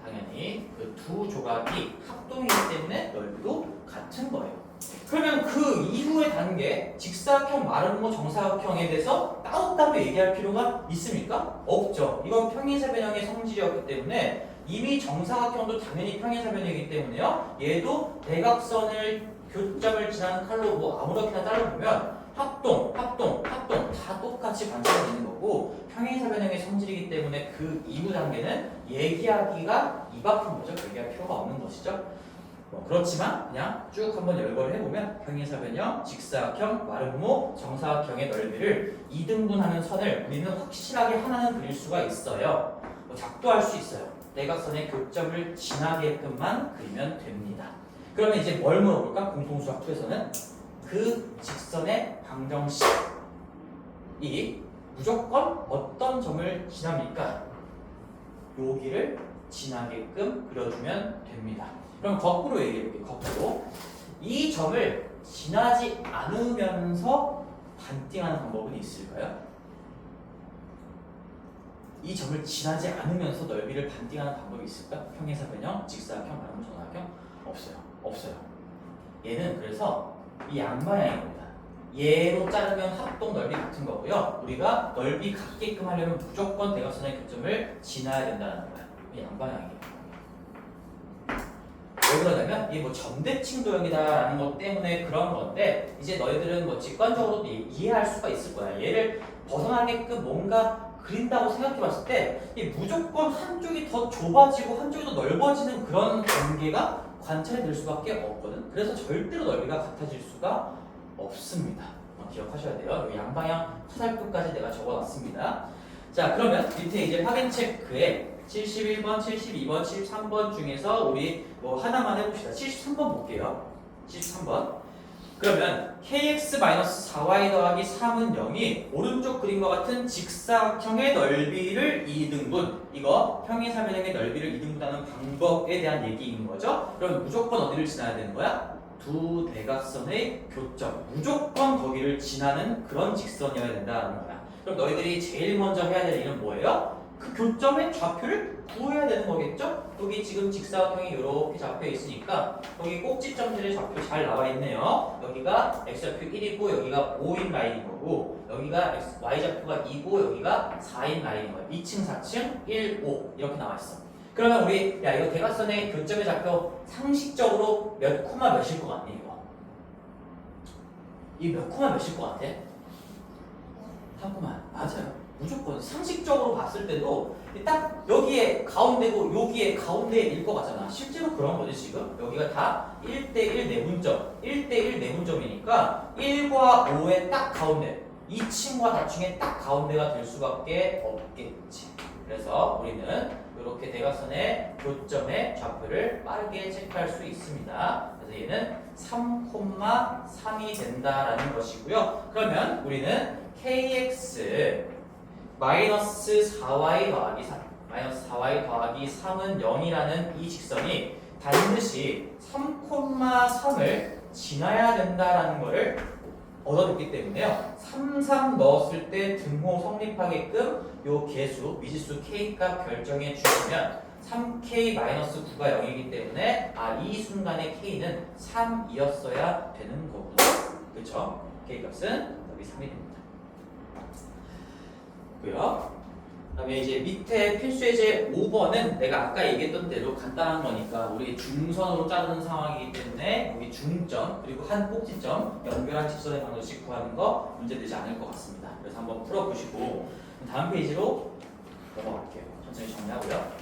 당연히 그 두 조각이 합동이기 때문에 넓이도 같은 거예요. 그러면 그 이후의 단계 직사각형, 마름모, 정사각형에 대해서 따로따로 얘기할 필요가 있습니까? 없죠. 이건 평행사변형의 성질이었기 때문에 이미 정사각형도 당연히 평행사변형이기 때문에요. 얘도 대각선을 교점을 지나는 칼로 뭐 아무렇게나 잘라보면 합동 다 똑같이 관찰되는 거고 평행사변형의 성질이기 때문에 그 이후 단계는 얘기하기가 입 아픈 거죠. 얘기할 필요가 없는 것이죠. 그렇지만 그냥 쭉 한번 열거를 해보면 평행사변형, 직사각형, 마름모, 정사각형의 넓이를 이등분하는 선을 우리는 확실하게 하나는 그릴 수가 있어요. 작도할 수 있어요. 대각선의 교점을 지나게끔만 그리면 됩니다. 그러면 이제 뭘 물어볼까? 공통수학 2에서는 그 직선의 방정식이 무조건 어떤 점을 지납니까? 여기를 지나게끔 그려주면 됩니다. 그럼 거꾸로 얘기해볼게요. 거꾸로 이 점을 지나지 않으면서 반띵하는 방법은 있을까요? 이 점을 지나지 않으면서 넓이를 반띵하는 방법이 있을까? 평행사변형, 직사각형, 마름모, 정사각형? 없어요. 얘는 그래서 이 양방향입니다. 얘로 자르면 합동 넓이 같은 거고요. 우리가 넓이 같게끔 하려면 무조건 대각선의 교점을 지나야 된다는 거야. 이 양방향이에요. 왜 그러냐면 이게 뭐 점대칭 도형이다라는 것 때문에 그런 건데 이제 너희들은 뭐 직관적으로도 이해할 수가 있을 거야. 얘를 벗어나게끔 뭔가 그린다고 생각해봤을 때 이 무조건 한쪽이 더 좁아지고 한쪽이 더 넓어지는 그런 관계가 관찰이 될 수밖에 없거든. 그래서 절대로 넓이가 같아질 수가 없습니다. 기억하셔야 돼요. 여기 양방향 화살표까지 내가 적어놨습니다. 자, 그러면 밑에 이제 확인 체크에 71번, 72번, 73번 중에서 우리 뭐 하나만 해봅시다. 73번 볼게요. 73번. 그러면 kx-4y 더하기 3은 0이 오른쪽 그림과 같은 직사각형의 넓이를 2등분, 이거 평행사변형의 넓이를 2등분하는 방법에 대한 얘기인 거죠. 그럼 무조건 어디를 지나야 되는 거야? 두 대각선의 교점, 무조건 거기를 지나는 그런 직선이어야 된다는 거야. 그럼 너희들이 제일 먼저 해야 될 일은 뭐예요? 그 교점의 좌표를 구해야 되는 거겠죠? 여기 지금 직사각형이 이렇게 잡혀 있으니까 여기 꼭지점들의 좌표 잘 나와 있네요. 여기가 x좌표 1이고 여기가 5인 라인인 거고 여기가 y좌표가 2고 여기가 4인 라인인 거예요. 2층, 4층, 1, 5 이렇게 나와 있어. 그러면 우리 야 이거 대각선의 교점의 좌표 상식적으로 몇 코마 몇일 것 같니 이거? 이 몇 코마 몇일 것 같아? 3코마 맞아요. 무조건 상식적으로 봤을 때도 딱 여기에 가운데고 여기에 가운데일 것 같잖아. 실제로 그런 거지 지금. 여기가 다 1대1 내분점 1대1 내분점이니까 1과 5의 딱 가운데 2층과 다층의 딱 가운데가 될 수밖에 없겠지. 그래서 우리는 이렇게 대각선의 교점의 좌표를 빠르게 체크할 수 있습니다. 그래서 얘는 3,3이 된다라는 것이고요. 그러면 우리는 kx 마이너스 4y 더하기 3 마이너스 4y 더하기 3은 0이라는 이 직선이 반드시 3,3을 지나야 된다라는 것을 얻어냈기 때문에요. 3 넣었을 때 등호 성립하게끔 요 개수, 미지수 k값 결정해 주시면 3k-9가 0이기 때문에 이 순간에 k는 3이었어야 되는 거고, 그쵸? k 값은 답이 3이 됩니다. 고요. 그다음에 이제 밑에 필수 예제 5번은 내가 아까 얘기했던 대로 간단한 거니까 우리 중선으로 자르는 상황이기 때문에 여기 중점 그리고 한 꼭지점 연결한 직선의 방정식 구하는 거 문제되지 않을 것 같습니다. 그래서 한번 풀어보시고 다음 페이지로 넘어갈게요. 천천히 정리하고요.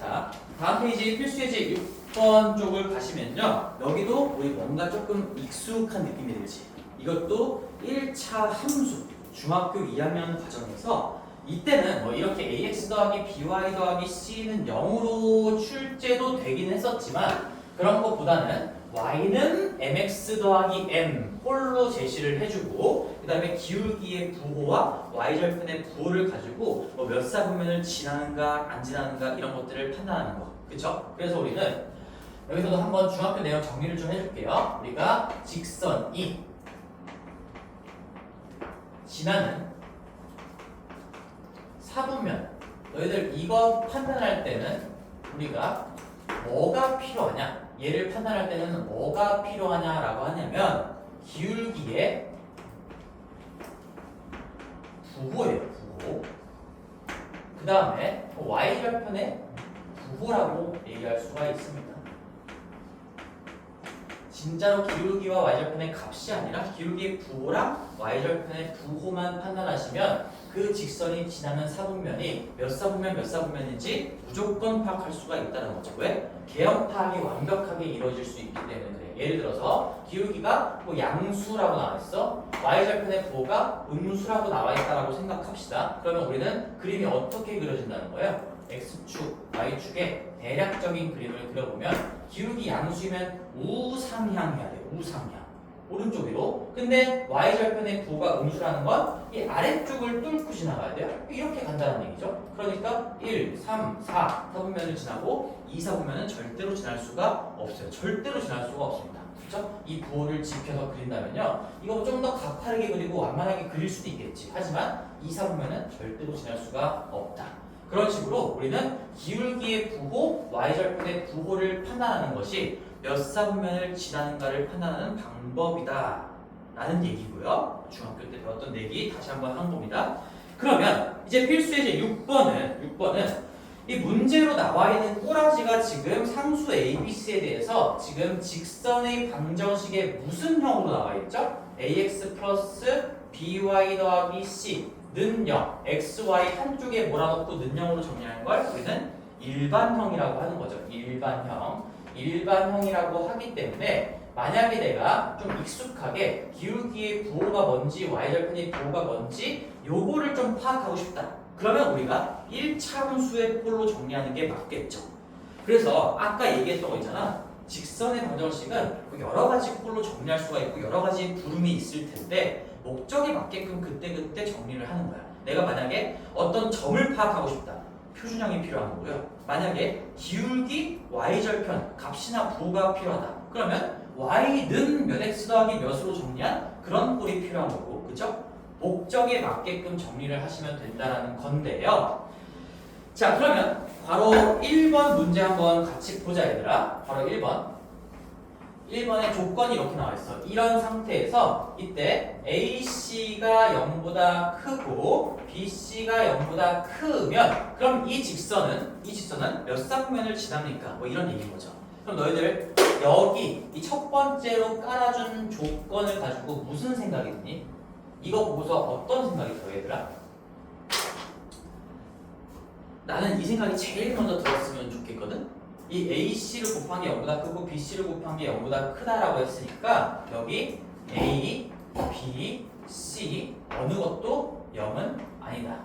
자, 다음 페이지 필수 예제 6번 쪽을 가시면요. 여기도 우리 뭔가 조금 익숙한 느낌이 들지. 이것도 1차 함수 중학교 2학년 과정에서 이때는 뭐 이렇게 ax 더하기 by 더하기 c는 0으로 출제도 되긴 했었지만 그런 것보다는 y는 mx 더하기 m 홀로 제시를 해주고 그 다음에 기울기의 부호와 y절편의 부호를 가지고 뭐 몇 사분면을 지나는가 안 지나는가 이런 것들을 판단하는 거, 그쵸? 그래서 우리는 여기서도 한번 중학교 내용 정리를 좀 해줄게요. 우리가 직선이 지나는 사분면, 너희들 이거 판단할 때는 우리가 뭐가 필요하냐, 얘를 판단할 때는 뭐가 필요하냐라고 하냐면 기울기의 부호예요. 부호. 그 다음에 y절편의 부호라고 얘기할 수가 있습니다. 진짜로 기울기와 y절편의 값이 아니라 기울기의 부호랑 y절편의 부호만 판단하시면 그 직선이 지나는 사분면이 몇 사분면 몇 사분면인지 무조건 파악할 수가 있다는 거죠. 왜? 개형 파악이 완벽하게 이루어질 수 있기 때문에 그래요. 예를 들어서 기울기가 뭐 양수라고 나와 있어. y절편의 부호가 음수라고 나와 있다라고 생각합시다. 그러면 우리는 그림이 어떻게 그려진다는 거예요? x축, y축의 대략적인 그림을 그려보면 기울기 양수이면 우상향 해야 돼요. 우상향. 오른쪽 위로. 근데 y절편의 부호가 음수라는 건 이 아래쪽을 뚫고 지나가야 돼요. 이렇게 간다는 얘기죠. 그러니까 1, 3, 4 사분면을 지나고 2, 사분면은 절대로 지날 수가 없어요. 절대로 지날 수가 없습니다. 그렇죠? 이 부호를 지켜서 그린다면요. 이거 좀 더 가파르게 그리고 완만하게 그릴 수도 있겠지. 하지만 2, 사분면은 절대로 지날 수가 없다. 그런 식으로 우리는 기울기의 부호, y절편의 부호를 판단하는 것이 몇 사분면을 지나는가를 판단하는 방법이다 라는 얘기고요. 중학교 때 배웠던 얘기 다시 한번 한 겁니다. 그러면 이제 필수 예제 6번은 이 문제로 나와 있는 꼬라지가 지금 상수 ABC에 대해서 지금 직선의 방정식에 무슨 형으로 나와 있죠? ax 플러스 by 더하기 c 는 0, xy 한쪽에 몰아넣고 는 0으로 정리하는 걸 우리는 일반형이라고 하는 거죠. 일반형이라고 하기 때문에 만약에 내가 좀 익숙하게 기울기의 부호가 뭔지 y절편의 부호가 뭔지 요거를 좀 파악하고 싶다. 그러면 우리가 1차 함수의 꼴로 정리하는 게 맞겠죠. 그래서 아까 얘기했던 거 있잖아. 직선의 방정식은 여러 가지 꼴로 정리할 수가 있고 여러 가지 부름이 있을 텐데 목적에 맞게끔 그때그때 정리를 하는 거야. 내가 만약에 어떤 점을 파악하고 싶다. 표준형이 필요한 거고요. 만약에 기울기 y절편 값이나 부호가 필요하다. 그러면 y는 몇 x 더하기 몇으로 정리한 그런 꼴이 필요한 거고, 그죠? 목적에 맞게끔 정리를 하시면 된다는 건데요. 자, 그러면 바로 1번 문제 한번 같이 보자, 얘들아. 바로 1번의 조건이 이렇게 나와 있어. 이런 상태에서 이때 AC가 0보다 크고 BC가 0보다 크면 그럼 이 직선은 몇 사분면을 지납니까? 뭐 이런 얘기인 거죠. 그럼 너희들 여기 이 첫 번째로 깔아준 조건을 가지고 무슨 생각이 드니? 이거 보고서 어떤 생각이 들어, 얘들아? 나는 이 생각이 제일 먼저 들었으면 좋겠거든? 이 AC를 곱한 게 0보다 크고 BC를 곱한 게 0보다 크다라고 했으니까 여기 A, B, C 어느 것도 0은 아니다.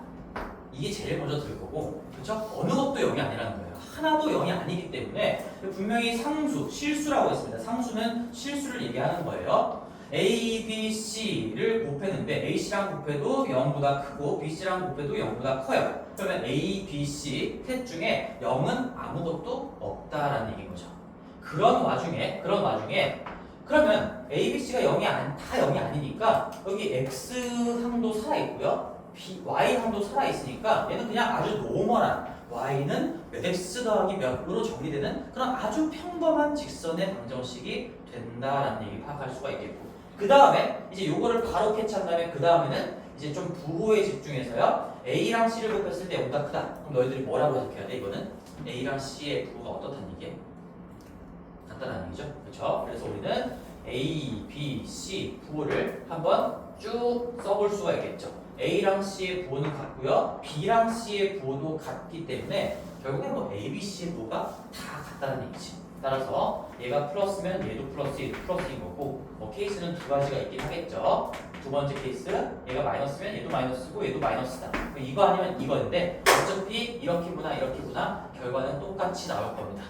이게 제일 먼저 들 거고, 그렇죠? 어느 것도 0이 아니라는 거예요. 하나도 0이 아니기 때문에 분명히 상수, 실수라고 했습니다. 상수는 실수를 얘기하는 거예요. A, B, C를 곱했는데 AC랑 곱해도 0보다 크고 BC랑 곱해도 0보다 커요. 그러면 A, B, C 셋 중에 0은 아무것도 없다라는 얘기인 거죠. 그런 와중에 그러면 A, B, C가 다 0이 아니니까 여기 X항도 살아있고요. y항도 살아있으니까 얘는 그냥 아주 노멀한 y는 몇 x 더하기 몇으로 정리되는 그런 아주 평범한 직선의 방정식이 된다라는 얘기 파악할 수가 있겠고, 그 다음에 이제 요거를 바로 캐치한 다음에 그 다음에는 이제 좀 부호에 집중해서요. A랑 C를 곱했을 때 0보다 크다. 그럼 너희들이 뭐라고 해석해야 돼? 이거는 A랑 C의 부호가 어떻다는 얘기예요? 같다는 얘기죠. 그렇죠? 그래서 우리는 A, B, C 부호를 한번 쭉 써볼 수가 있겠죠. A랑 C의 부호는 같고요. B랑 C의 부호도 같기 때문에 결국엔 뭐 A, B, C의 부호가 다 같다는 얘기지. 따라서 얘가 플러스면 얘도 플러스, 얘도 플러스인 거고, 뭐 케이스는 두 가지가 있긴 하겠죠. 두 번째 케이스, 얘가 마이너스면 얘도 마이너스고 얘도 마이너스다. 이거 아니면 이거인데 어차피 이렇게구나 이렇게구나 결과는 똑같이 나올 겁니다.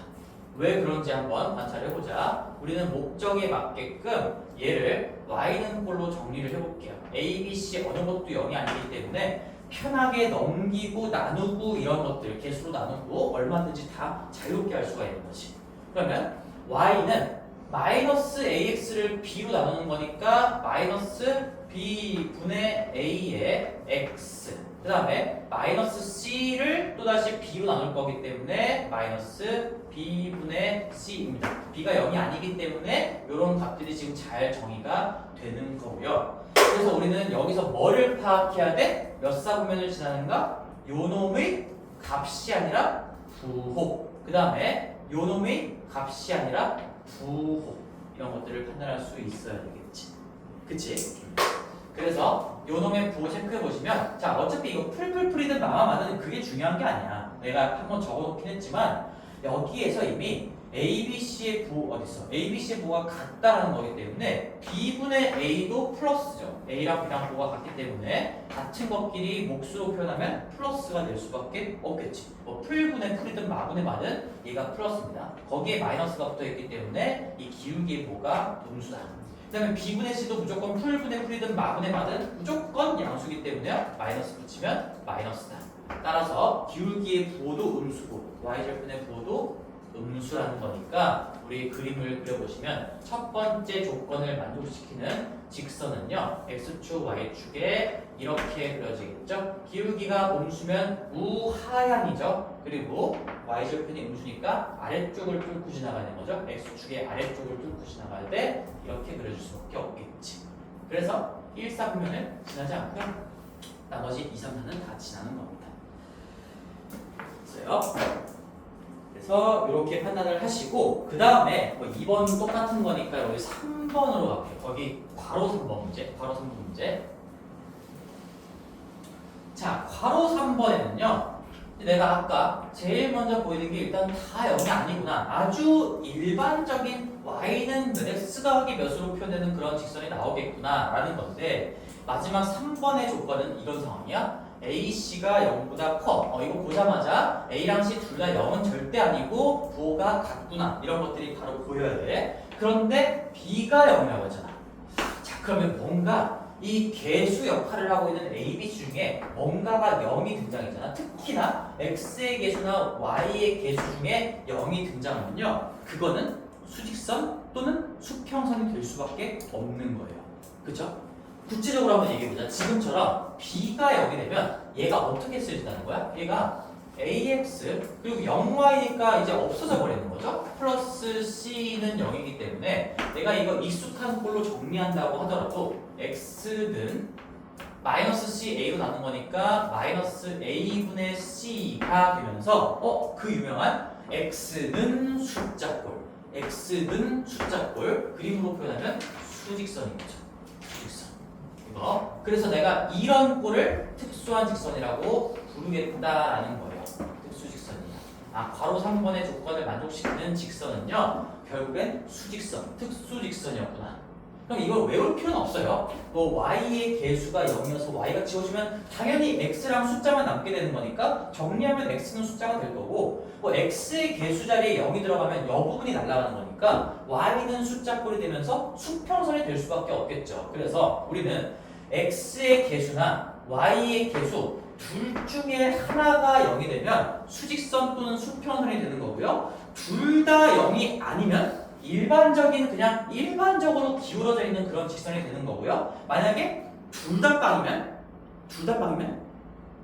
왜 그런지 한번 관찰해보자. 우리는 목적에 맞게끔 얘를 y는 꼴로 정리를 해볼게요. a, b, c 어느 것도 0이 아니기 때문에 편하게 넘기고 나누고 이런 것들 개수로 나누고 얼마든지 다 자유롭게 할 수가 있는 거지. 그러면 y는 마이너스 ax를 b로 나누는 거니까 마이너스 b분의 a의 x, 그 다음에 마이너스 c를 또다시 b로 나눌 거기 때문에 마이너스 b분의 c입니다. b가 0이 아니기 때문에 이런 값들이 지금 잘 정의가 되는 거고요. 그래서 우리는 여기서 뭐를 파악해야 돼? 몇 사분면을 지나는가? 요놈의 값이 아니라 부호, 그 다음에 요놈의 값이 아니라 부호, 이런 것들을 판단할 수 있어야 되겠지. 그치? 그래서 요놈의 부호 체크해보시면, 자 어차피 이거 풀풀풀이든 마마마든 그게 중요한 게 아니야. 내가 한번 적어놓긴 했지만 여기에서 이미 ABC의 부호 어딨어? ABC의 부호가 같다라는 거기 때문에 B분의 A도 플러스죠. A랑 B랑 부호가 같기 때문에 같은 것끼리 몫으로 표현하면 플러스가 될 수밖에 없겠지. 뭐 풀분의 풀이든 마분의 마든 얘가 플러스입니다. 거기에 마이너스가 붙어있기 때문에 이 기울기의 부호가 음수다. 그 다음에 B분의 C도 무조건 풀분의 풀이든 마분의 마든 무조건 양수기 때문에 마이너스 붙이면 마이너스다. 따라서 기울기의 부호도 음수고 y절편의 부호도 음수라는 거니까 우리 그림을 그려보시면 첫 번째 조건을 만족시키는 직선은요 x축, y축에 이렇게 그려지겠죠. 기울기가 음수면 우하향이죠. 그리고 y절편이 음수니까 아래쪽을 뚫고 지나가는 거죠. x축의 아래쪽을 뚫고 지나갈 때 이렇게 그려줄 수밖에 없겠지. 그래서 1, 4분면을 지나지 않고요 나머지 2, 3, 4는 다 지나는 겁니다. 그래서 이렇게 판단을 하시고, 그 다음에 뭐 2번 똑같은 거니까 여기 3번으로 갈게요. 거기 괄호 3번 문제, 괄호 3번 문제. 자, 괄호 3번에는요 내가 아까 제일 먼저 보이는 게 일단 다 0이 아니구나, 아주 일반적인 y는 몇 x 더하기 몇으로 표현되는 그런 직선이 나오겠구나 라는 건데, 마지막 3번의 조건은 이런 상황이야. AC가 0보다 커. 이거 보자마자 A랑 C 둘 다 0은 절대 아니고 부호가 같구나. 이런 것들이 바로 보여야 돼. 그런데 B가 0이라고 했잖아. 자, 그러면 뭔가 이 개수 역할을 하고 있는 A, B 중에 뭔가가 0이 등장했잖아. 특히나 X의 개수나 Y의 개수 중에 0이 등장하면요 그거는 수직선 또는 수평선이 될 수밖에 없는 거예요. 그쵸? 구체적으로 한번 얘기해보자. 지금처럼 B가 0이 되면 얘가 어떻게 쓰여진다는 거야? 얘가 AX 그리고 0Y니까 이제 없어져 버리는 거죠. 플러스 C는 0이기 때문에 내가 이거 익숙한 꼴로 정리한다고 하더라도 X는 마이너스 C A로 나눈 거니까 마이너스 A분의 C가 되면서 그 유명한 X는 숫자꼴, X는 숫자꼴 그림으로 표현하면 수직선인 거죠. 수직선. 그래서 내가 이런 꼴을 특수한 직선이라고 부르겠다라는 거예요. 특수직선이야. 괄호 3번의 조건을 만족시키는 직선은요 결국엔 수직선, 특수직선이었구나. 그럼 이걸 외울 필요는 없어요. 뭐 y의 개수가 0이어서 y가 지워지면 당연히 x랑 숫자만 남게 되는 거니까 정리하면 x는 숫자가 될 거고, 뭐 x의 개수 자리에 0이 들어가면 여 부분이 날아가는 거니까 y는 숫자꼴이 되면서 수평선이 될 수밖에 없겠죠. 그래서 우리는 x의 개수나 y의 개수 둘 중에 하나가 0이 되면 수직선 또는 수평선이 되는 거고요. 둘 다 0이 아니면 그냥 일반적으로 기울어져 있는 그런 직선이 되는 거고요. 만약에 둘 다 빵이면 둘 다 빵이면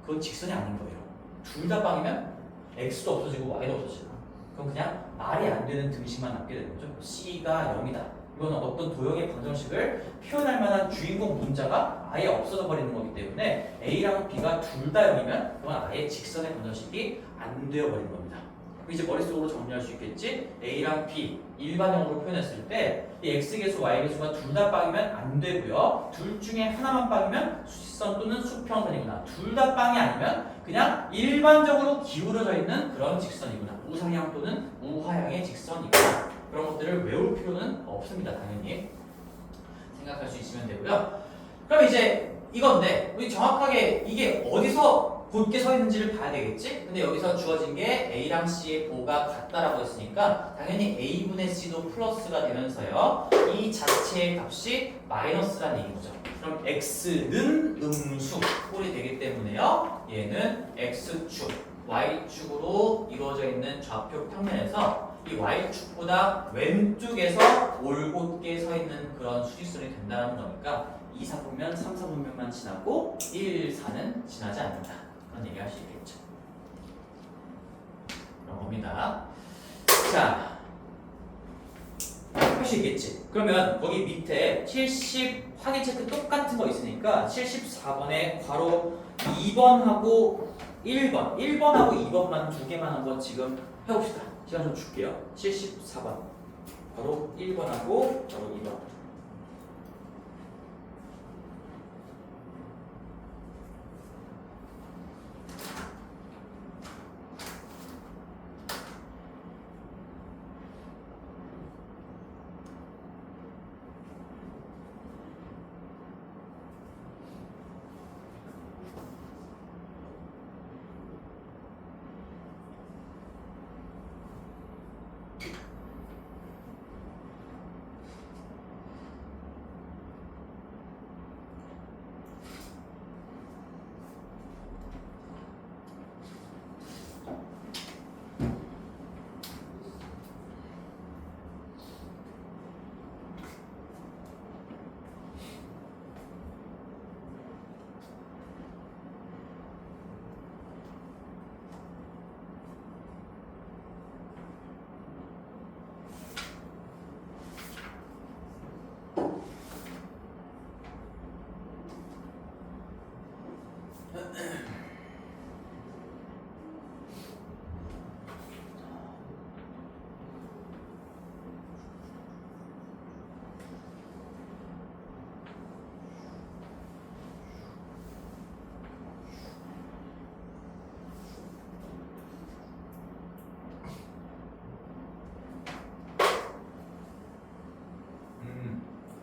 그건 직선이 아닌 거예요. 둘 다 빵이면 x도 없어지고 y도 없어지고 그럼 그냥 말이 안 되는 등식만 남게 되는 거죠. c가 0이다. 이거는 어떤 도형의 방정식을 표현할 만한 주인공 문자가 아예 없어져 버리는 거기 때문에 a랑 b가 둘 다 0이면 그건 아예 직선의 방정식이 안 되어 버리는 겁니다. 이제 머릿속으로 정리할 수 있겠지? a랑 b 일반형으로 표현했을 때 이 x계수, y계수가 둘 다 빵이면 안 되고요. 둘 중에 하나만 빵이면 수직선 또는 수평선이구나. 둘 다 빵이 아니면 그냥 일반적으로 기울어져 있는 그런 직선이구나. 우상향 또는 우하향의 직선이구나. 그런 것들을 외울 필요는 없습니다. 당연히 생각할 수 있으면 되고요. 그럼 이제 이건데 우리 정확하게 이게 어디서 곧게 서 있는지를 봐야 되겠지? 근데 여기서 주어진 게 A랑 C의 보가 같다라고 했으니까 당연히 A분의 C도 플러스가 되면서요. 이 자체의 값이 마이너스라는 얘기인 거죠. 그럼 X는 음수 꼴이 되기 때문에요. 얘는 X축, Y축으로 이루어져 있는 좌표 평면에서 이 Y축보다 왼쪽에서 올곧게 서 있는 그런 수직선이 된다는 거니까 2, 4분면, 3, 4분면만 지나고 1, 4는 지나지 않는다. 그런 얘기 할 수 있겠죠. 그런 겁니다. 자, 할 수 있겠지. 그러면 거기 밑에 70 확인 체크 똑같은 거 있으니까 74번에 괄호 2번하고 1번, 1번하고 2번만 두 개만 한번 지금 해봅시다. 시간 좀 줄게요. 74번 괄호 1번하고 괄호 2번.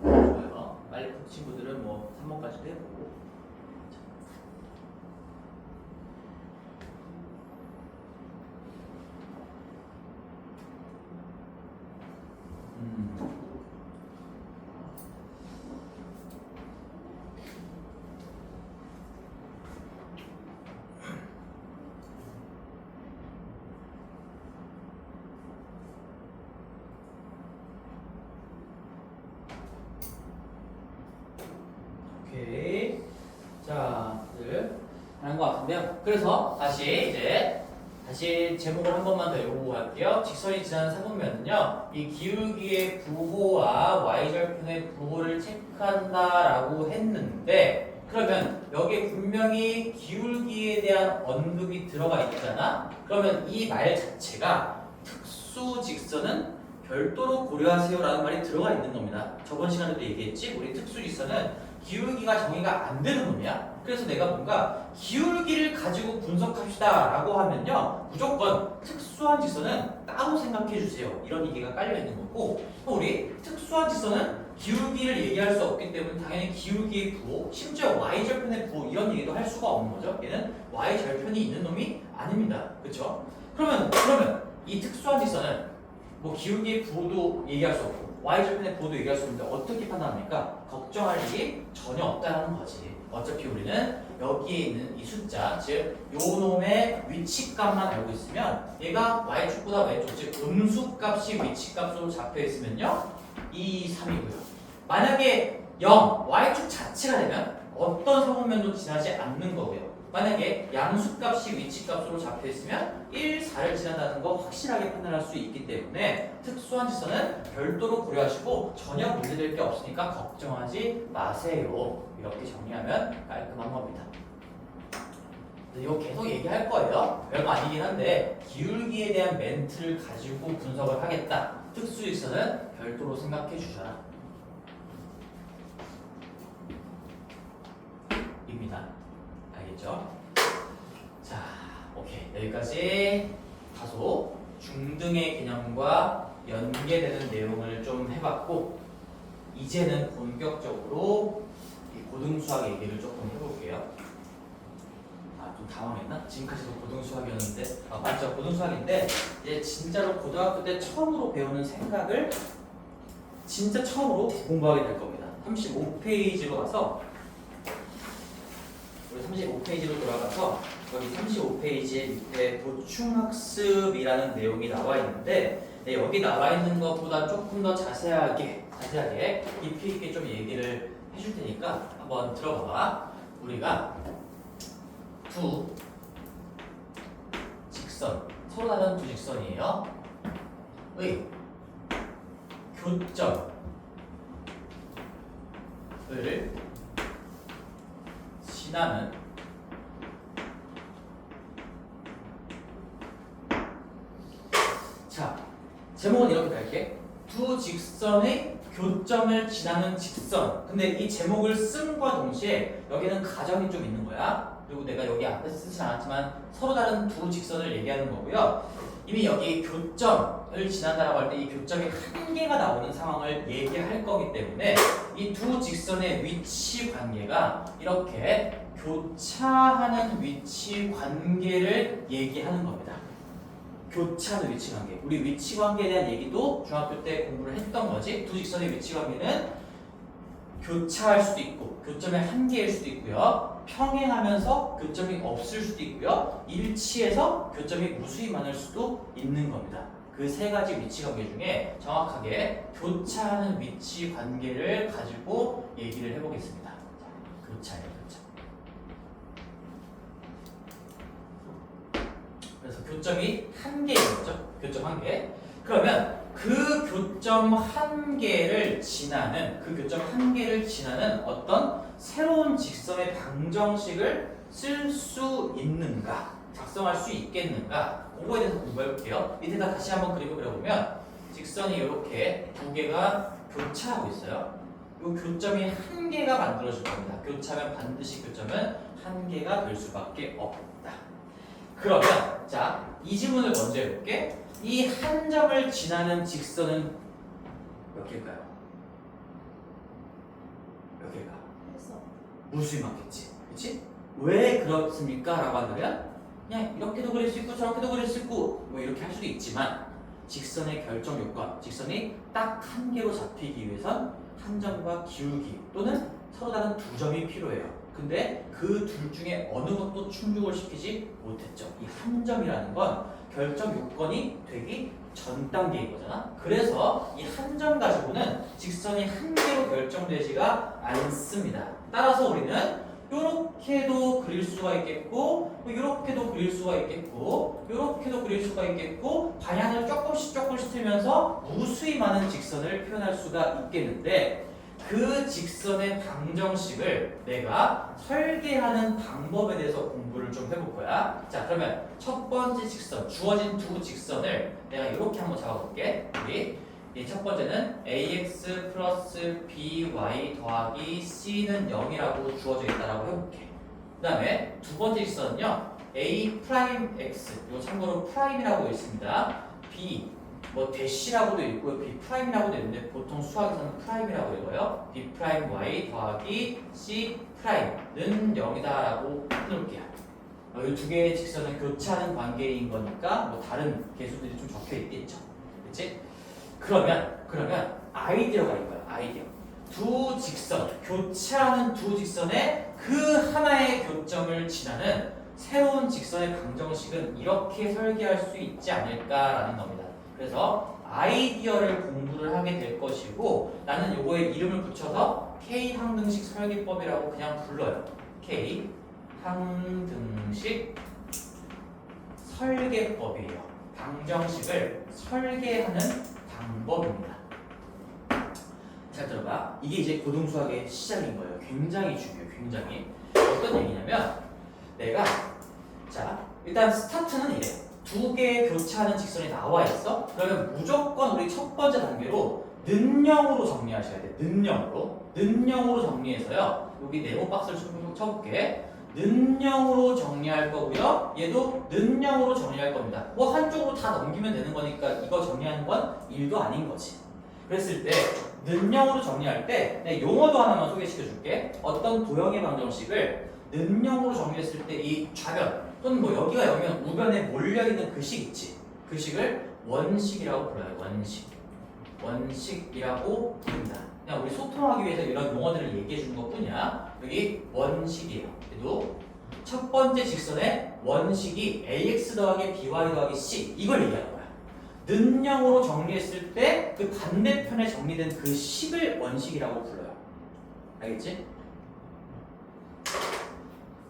좋아요. 빨리 그 친구들은 뭐 3번까지도 해보고. 오케이. 자, 하는 것 같은데요. 그래서 다시 제목을 한 번만 더 읽어볼게요. 직선이 지나는 사분면은요, 이 기울기의 부호와 y절편의 부호를 체크한다라고 했는데, 그러면 여기에 분명히 기울기에 대한 언급이 들어가 있잖아. 그러면 이 말 자체가 특수 직선은 별도로 고려하세요라는 말이 들어가 있는 겁니다. 저번 시간에도 얘기했지. 우리 특수 직선은 기울기가 정의가 안 되는 놈이야. 그래서 내가 뭔가 기울기를 가지고 분석합시다 라고 하면요, 무조건 특수한 직선은 따로 생각해 주세요, 이런 얘기가 깔려 있는 거고, 또 우리 특수한 직선은 기울기를 얘기할 수 없기 때문에 당연히 기울기의 부호, 심지어 y절편의 부호 이런 얘기도 할 수가 없는 거죠. 얘는 y절편이 있는 놈이 아닙니다. 그쵸? 그러면 이 특수한 직선은 뭐 기울기의 부호도 얘기할 수 없고 y절편의 부호도 얘기할 수 없는데 어떻게 판단합니까? 걱정할 일이 전혀 없다는 거지. 어차피 우리는 여기에 있는 이 숫자, 즉 요놈의 위치값만 알고 있으면 얘가 y축보다 왼쪽, 즉 음수값이 위치값으로 잡혀 있으면요 2, 3이고요. 만약에 0, y축 자체가 되면 어떤 어떤 사분면도 지나지 않는 거고요. 만약에 양수값이 위치값으로 잡혀있으면 1, 4를 지난다는 거 확실하게 판단할 수 있기 때문에 특수한 직선은 별도로 고려하시고 전혀 문제될 게 없으니까 걱정하지 마세요. 이렇게 정리하면 깔끔한 겁니다. 이거 계속 얘기할 거예요. 별거 아니긴 한데 기울기에 대한 멘트를 가지고 분석을 하겠다. 특수직선은 별도로 생각해 주셔라. 입니다. 알겠죠? 자, 오케이. 여기까지 다소 중등의 개념과 연계되는 내용을 좀 해봤고 이제는 본격적으로 이 고등수학 얘기를 조금 해볼게요. 좀 당황했나? 지금까지도 고등수학이었는데 맞죠? 고등수학인데 이제 진짜로 고등학교 때 처음으로 배우는 생각을 진짜 처음으로 공부하게 될 겁니다. 35페이지로 가서 우리 35페이지로 돌아가서 여기 35페이지에 밑에 보충학습이라는 내용이 나와 있는데 여기 나와 있는 것보다 조금 더 자세하게 깊이 있게 좀 얘기를 해줄 테니까 한번 들어봐봐. 우리가 두 직선, 서로 다른 두 직선이에요. 의 교점을 지나는 자, 제목은 이렇게 갈게. 두 직선의 교점을 지나는 직선. 근데 이 제목을 쓴과 동시에 여기는 가정이 좀 있는 거야. 그리고 내가 여기 앞에 쓰진 않았지만 서로 다른 두 직선을 얘기하는 거고요. 이미 여기 교점을 지난다라고 할 때 이 교점이 한 개가 나오는 상황을 얘기할 거기 때문에 이 두 직선의 위치 관계가 이렇게 교차하는 위치 관계를 얘기하는 겁니다. 교차하는 위치 관계. 우리 위치 관계에 대한 얘기도 중학교 때 공부를 했던 거지. 두 직선의 위치 관계는 교차할 수도 있고 교점의 한 개일 수도 있고요. 평행하면서 교점이 없을 수도 있고요. 일치해서 교점이 무수히 많을 수도 있는 겁니다. 그 세 가지 위치 관계 중에 정확하게 교차하는 위치 관계를 가지고 얘기를 해보겠습니다. 교차예요, 교차. 그래서 교점이 한 개인 거죠. 교점 한 개. 그러면 그 교점 한 개를 지나는 어떤 새로운 직선의 방정식을 쓸 수 있는가, 작성할 수 있겠는가, 그거에 대해서 공부해 볼게요. 밑에다 다시 한번 그리고 그려보면 직선이 이렇게 두 개가 교차하고 있어요. 이 교점이 한 개가 만들어질 겁니다. 교차하면 반드시 교점은 한 개가 될 수밖에 없다. 그러면 자, 이 질문을 먼저 해볼게. 이 한 점을 지나는 직선은 몇 개일까요? 몇 개일까? 무수히 많겠지. 그치? 왜 그렇습니까? 라고 한다면 그냥 이렇게도 그릴 수 있고 저렇게도 그릴 수 있고 뭐 이렇게 할 수도 있지만 직선의 결정 요건, 직선이 딱 한 개로 잡히기 위해선 한 점과 기울기 또는 서로 다른 두 점이 필요해요. 근데 그 둘 중에 어느 것도 충족을 시키지 못했죠. 이 한 점이라는 건 결정 요건이 되기 전 단계인 거잖아. 그래서 이 한 점 가지고는 직선이 한 개로 결정되지가 않습니다. 따라서 우리는 요렇게도 그릴 수가 있겠고 요렇게도 그릴 수가 있겠고 요렇게도 그릴 수가 있겠고 방향을 조금씩 틀면서 무수히 많은 직선을 표현할 수가 있겠는데 그 직선의 방정식을 내가 설계하는 방법에 대해서 공부를 좀 해볼 거야. 자, 그러면 첫 번째 직선, 주어진 두 직선을 내가 이렇게 한번 잡아볼게. 우리 이 첫 번째는 ax 플러스 by 더하기 c는 0이라고 주어져 있다라고 해볼게. 그 다음에 두 번째 직선은요, a 프라임 x, 이거 참고로 프라임이라고 있습니다. b 뭐 대시라고도 있고 b 프라임이라고도 있는데 보통 수학에서는 프라임이라고 읽어요. b 프라임 y 더하기 c 프라임는 0이다라고 해놓을게요. 이 두 개의 직선은 교차하는 관계인 거니까 뭐 다른 개수들이 좀 적혀 있겠죠. 그렇지? 그러면 아이디어가 이거야. 아이디어. 두 직선, 교차하는 두 직선의 그 하나의 교점을 지나는 새로운 직선의 방정식은 이렇게 설계할 수 있지 않을까라는 겁니다. 그래서 아이디어를 공부를 하게 될 것이고 나는 요거에 이름을 붙여서 K항등식 설계법이라고 그냥 불러요. K항등식 설계법이에요. 방정식을 설계하는 방법입니다. 잘 들어봐. 이게 이제 고등수학의 시작인 거예요. 굉장히 중요해요. 굉장히. 어떤 얘기냐면 내가 자 일단 스타트는 이래. 두 개의 교차하는 직선이 나와 있어. 그러면 무조건 우리 첫 번째 단계로 는영으로 정리하셔야 돼. 는영으로 정리해서요. 여기 네모 박스를 좀 쳐볼게. 는영으로 정리할 거고요. 얘도 는영으로 정리할 겁니다. 뭐 한쪽으로 다 넘기면 되는 거니까 이거 정리하는 건 일도 아닌 거지. 그랬을 때 는영으로 정리할 때 내가 용어도 하나만 소개시켜 줄게. 어떤 도형의 방정식을 는영으로 정리했을 때 이 좌변 또는 뭐 여기가 여기면 우변에 몰려있는 그 식 있지. 그 식을 원식이라고 불러요. 원식이라고 부릅니다. 그냥 우리 소통하기 위해서 이런 용어들을 얘기해 주는 것 뿐이야. 여기 원식이에요. 그래도 첫 번째 직선의 원식이 ax 더하기 by 더하기 c 이걸 얘기하는 거야. 는영으로 정리했을 때 그 반대편에 정리된 그 식을 원식이라고 불러요. 알겠지?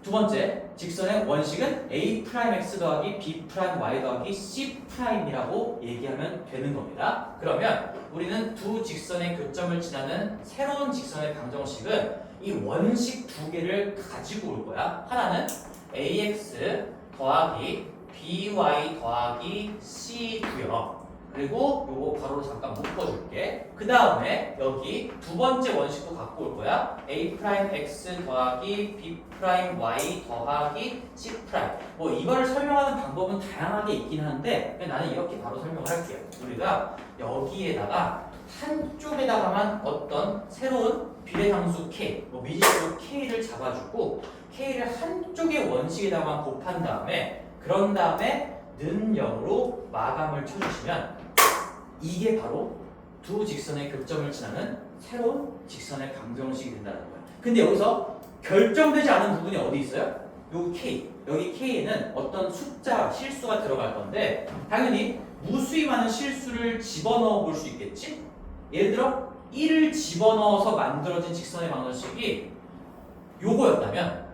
두 번째 직선의 원식은 a'(x) 더하기 b'(y) 더하기 c'이라고 얘기하면 되는 겁니다. 그러면 우리는 두 직선의 교점을 지나는 새로운 직선의 방정식은 이 원식 두 개를 가지고 올 거야. 하나는 ax 더하기 by 더하기 c고요. 그리고 요거 바로 잠깐 묶어줄게. 그 다음에 여기 두 번째 원식도 갖고 올 거야. a'x 더하기 b'y 더하기 c'. 뭐 이거를 설명하는 방법은 다양하게 있긴 한데 나는 이렇게 바로 설명을 할게요. 우리가 여기에다가 한쪽에다가만 어떤 새로운 비례상수 k, 뭐 미지수 k를 잡아주고 k를 한쪽의 원식에다가만 곱한 다음에 그런 다음에 는 0으로 마감을 쳐주시면 이게 바로 두 직선의 교점을 지나는 새로운 직선의 방정식이 된다는 거야. 근데 여기서 결정되지 않은 부분이 어디 있어요? 여기 K. 여기 K에는 어떤 숫자, 실수가 들어갈 건데 당연히 무수히 많은 실수를 집어넣어 볼 수 있겠지? 예를 들어 1을 집어넣어서 만들어진 직선의 방정식이 요거였다면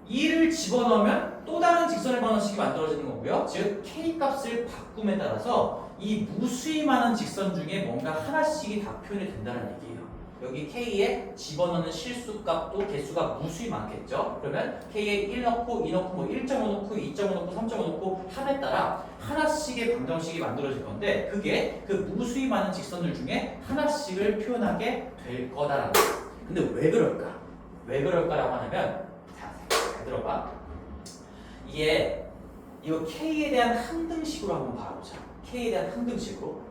1을 집어넣으면 또 다른 직선의 방정식이 만들어지는 거고요. 즉 K 값을 바꿈에 따라서 이 무수히 많은 직선 중에 뭔가 하나씩이 다 표현이 된다는 얘기예요. 여기 K에 집어넣는 실수 값도 개수가 무수히 많겠죠. 그러면 K에 1 넣고 2 넣고 뭐 1.5 넣고 2.5 넣고 3.5 넣고 함에 따라 하나씩의 방정식이 만들어질 건데 그게 그 무수히 많은 직선들 중에 하나씩을 표현하게 될 거다라는 거예요. 근데 왜 그럴까? 왜 그럴까라고 하면 잘 들어봐. 이거 K에 대한 항등식으로 한번 바라보자. K에 대한 항등식으로